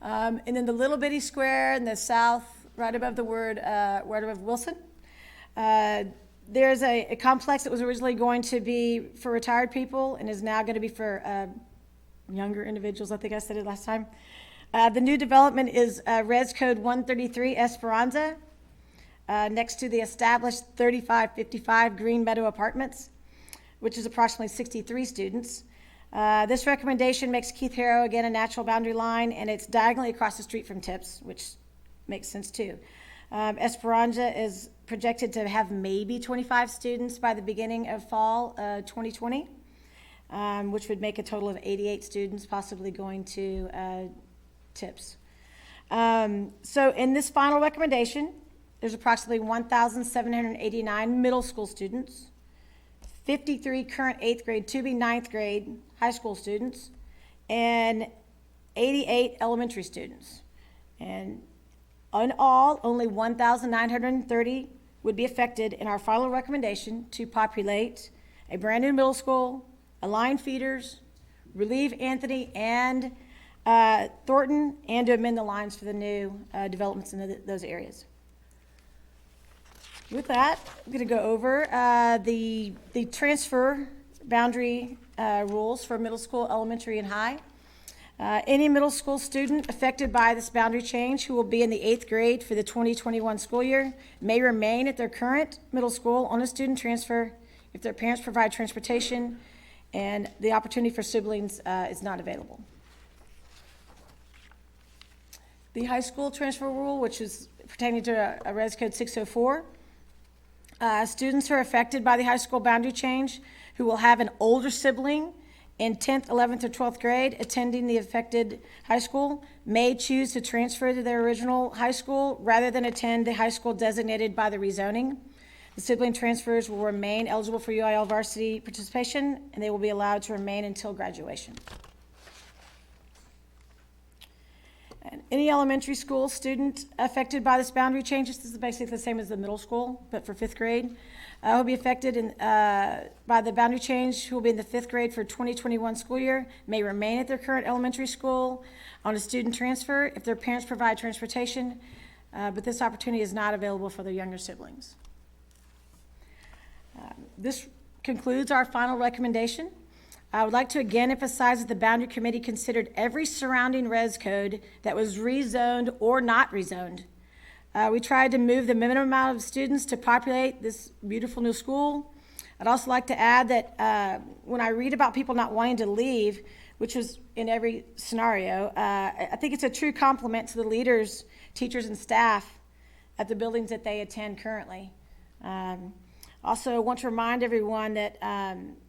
[SPEAKER 15] And then the little bitty square in the south, right above the word, right above Wilson, there's a complex that was originally going to be for retired people and is now going to be for younger individuals. I think I said it last time. The new development is Res Code 133 Esperanza, next to the established 3555 Green Meadow Apartments, which is approximately 63 students. This recommendation makes Keith Harrow again a natural boundary line, and it's diagonally across the street from Tips, which makes sense too. Esperanza is projected to have maybe 25 students by the beginning of fall 2020, which would make a total of 88 students possibly going to Tips. So in this final recommendation, there's approximately 1,789 middle school students, 53 current 8th grade to be 9th grade high school students, and 88 elementary students. And in all, only 1,930 would be affected in our final recommendation to populate a brand new middle school, align feeders, relieve Anthony and Thornton, and to amend the lines for the new developments in those areas. With that, I'm going to go over the transfer boundary rules for middle school, elementary, and high. Any middle school student affected by this boundary change who will be in the 8th grade for the 2021 school year may remain at their current middle school on a student transfer if their parents provide transportation and the opportunity for siblings is not available. The high school transfer rule, which is pertaining to a Res Code 604, students who are affected by the high school boundary change who will have an older sibling in 10th, 11th, or 12th grade attending the affected high school may choose to transfer to their original high school rather than attend the high school designated by the rezoning. The sibling transfers will remain eligible for UIL varsity participation, and they will be allowed to remain until graduation. And any elementary school student affected by this boundary change, this is basically the same as the middle school, but for 5th grade, will be affected by the boundary change, who will be in the 5th grade for 2021 school year, may remain at their current elementary school on a student transfer if their parents provide transportation, but this opportunity is not available for their younger siblings. This concludes our final recommendation. I would like to again emphasize that the Boundary Committee considered every surrounding res code that was rezoned or not rezoned. We tried to move the minimum amount of students to populate this beautiful new school. I'd also like to add that when I read about people not wanting to leave, which was in every scenario, I think it's a true compliment to the leaders, teachers, and staff at the buildings that they attend currently. Also, I want to remind everyone that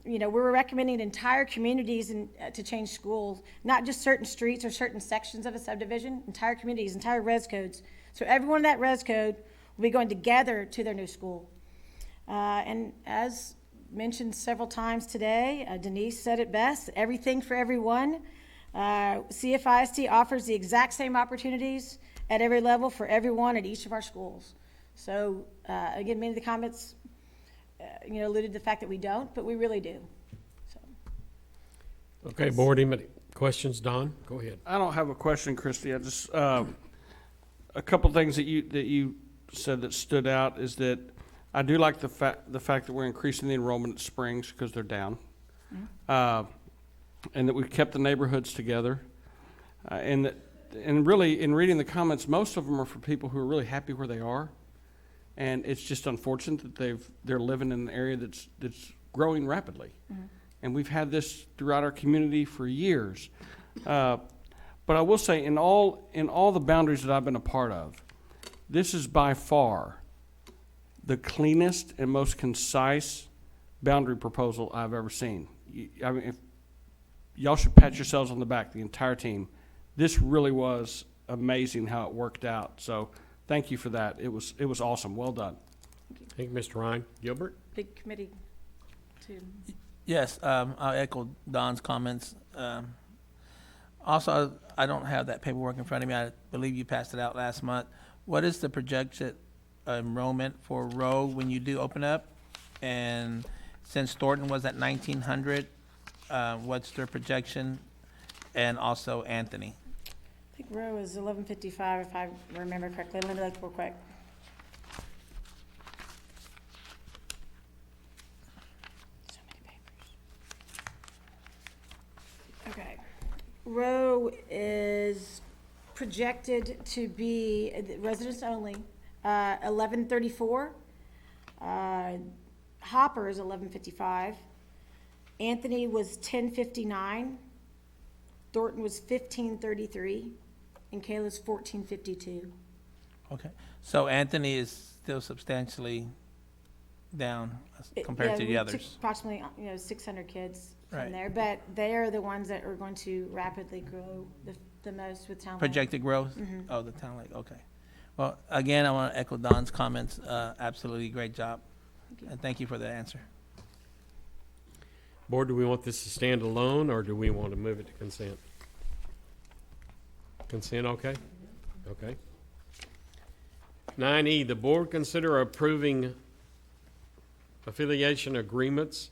[SPEAKER 15] we're recommending entire communities to change schools, not just certain streets or certain sections of a subdivision, entire communities, entire res codes. So everyone in that res code will be going together to their new school. And as mentioned several times today, Denise said it best, everything for everyone. CFISD offers the exact same opportunities at every level for everyone at each of our schools. So again, many of the comments alluded to the fact that we don't, but we really do. So.
[SPEAKER 10] Okay, board, any questions? Don, go ahead.
[SPEAKER 2] I don't have a question, Christy. I just a couple things that you said that stood out is that I do like the fact that we're increasing the enrollment at Springs because they're down, and that we've kept the neighborhoods together, and really in reading the comments, most of them are for people who are really happy where they are. And it's just unfortunate that they're living in an area that's growing rapidly. Mm-hmm. And we've had this throughout our community for years. But I will say, in all the boundaries that I've been a part of, this is by far the cleanest and most concise boundary proposal I've ever seen. I mean, if y'all should pat yourselves on the back, the entire team. This really was amazing how it worked out. So. Thank you for that. It was awesome. Well done.
[SPEAKER 10] Thank you, Mr. Ryan. Gilbert?
[SPEAKER 15] Big committee, too.
[SPEAKER 5] Yes, I'll echo Don's comments. Also, I don't have that paperwork in front of me. I believe you passed it out last month. What is the projected enrollment for Rowe when you do open up? And since Thornton was at 1,900, what's their projection? And also Anthony.
[SPEAKER 15] I think Rowe is 1155, if I remember correctly. Let me look real quick. So many papers. Okay. Rowe is projected to be residents only, 1134. Hopper is 1155. Anthony was 1059. Thornton was 1533. And Kayla's 1452.
[SPEAKER 5] Okay, so Anthony is still substantially down compared to the
[SPEAKER 15] we
[SPEAKER 5] others.
[SPEAKER 15] took approximately, 600 kids
[SPEAKER 5] Right.
[SPEAKER 15] from there, but they're the ones that are going to rapidly grow the most with Town Lake.
[SPEAKER 5] Projected growth?
[SPEAKER 15] Mhm.
[SPEAKER 5] Oh, the Town Lake, okay. Well, again, I want to echo Don's comments. Absolutely great job. And thank you for the answer.
[SPEAKER 10] Board, do we want this to stand alone, or do we want to move it to consent? Consent, okay? Okay. 9E, the board consider approving affiliation agreements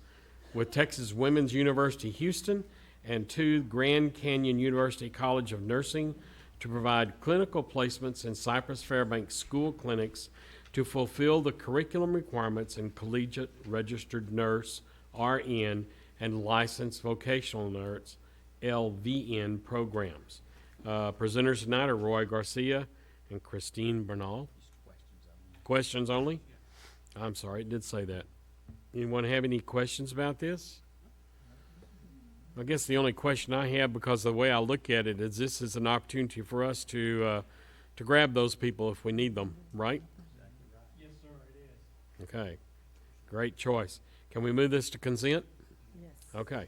[SPEAKER 10] with Texas Women's University Houston and 2 Grand Canyon University College of Nursing to provide clinical placements in Cypress-Fairbanks school clinics to fulfill the curriculum requirements in collegiate registered nurse, RN, and licensed vocational nurse, LVN programs. Presenters tonight are Roy Garcia and Christine Bernal. Questions only? I'm sorry, it did say that. Anyone have any questions about this? I guess the only question I have, because the way I look at it, is this is an opportunity for us to grab those people if we need them, right?
[SPEAKER 2] Yes, sir, it is.
[SPEAKER 10] Okay, great choice. Can we move this to consent?
[SPEAKER 6] Yes.
[SPEAKER 10] Okay.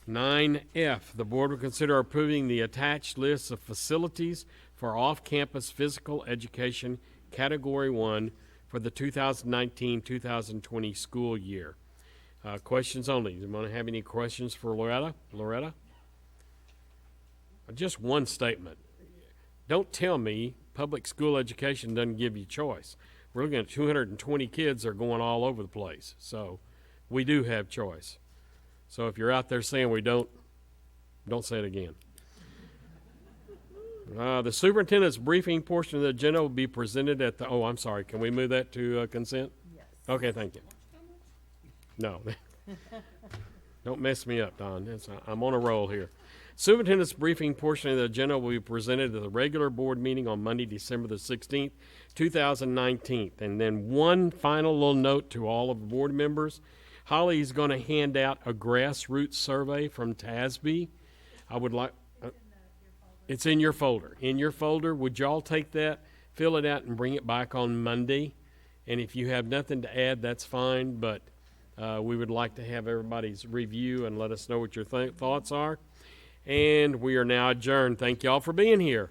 [SPEAKER 10] 9F, the board will consider approving the attached list of facilities for off-campus physical education Category 1 for the 2019-2020 school year. Questions only. Do you want to have any questions for Loretta? Loretta? Just one statement. Don't tell me public school education doesn't give you choice. We're looking at 220 kids that are going all over the place. So we do have choice. So if you're out there saying we don't say it again. The superintendent's briefing portion of the agenda will be presented at the, I'm sorry, can we move that to consent?
[SPEAKER 6] Yes.
[SPEAKER 10] Okay, thank you. No. Don't mess me up, Don. I'm on a roll here. Superintendent's briefing portion of the agenda will be presented at the regular board meeting on Monday, December the 16th, 2019. And then one final little note to all of the board members. Holly is going to hand out a grassroots survey from TASB. I would like... It's in your folder. In your folder, would y'all take that, fill it out, and bring it back on Monday? And if you have nothing to add, that's fine, but we would like to have everybody's review and let us know what your thoughts are. And we are now adjourned. Thank y'all for being here.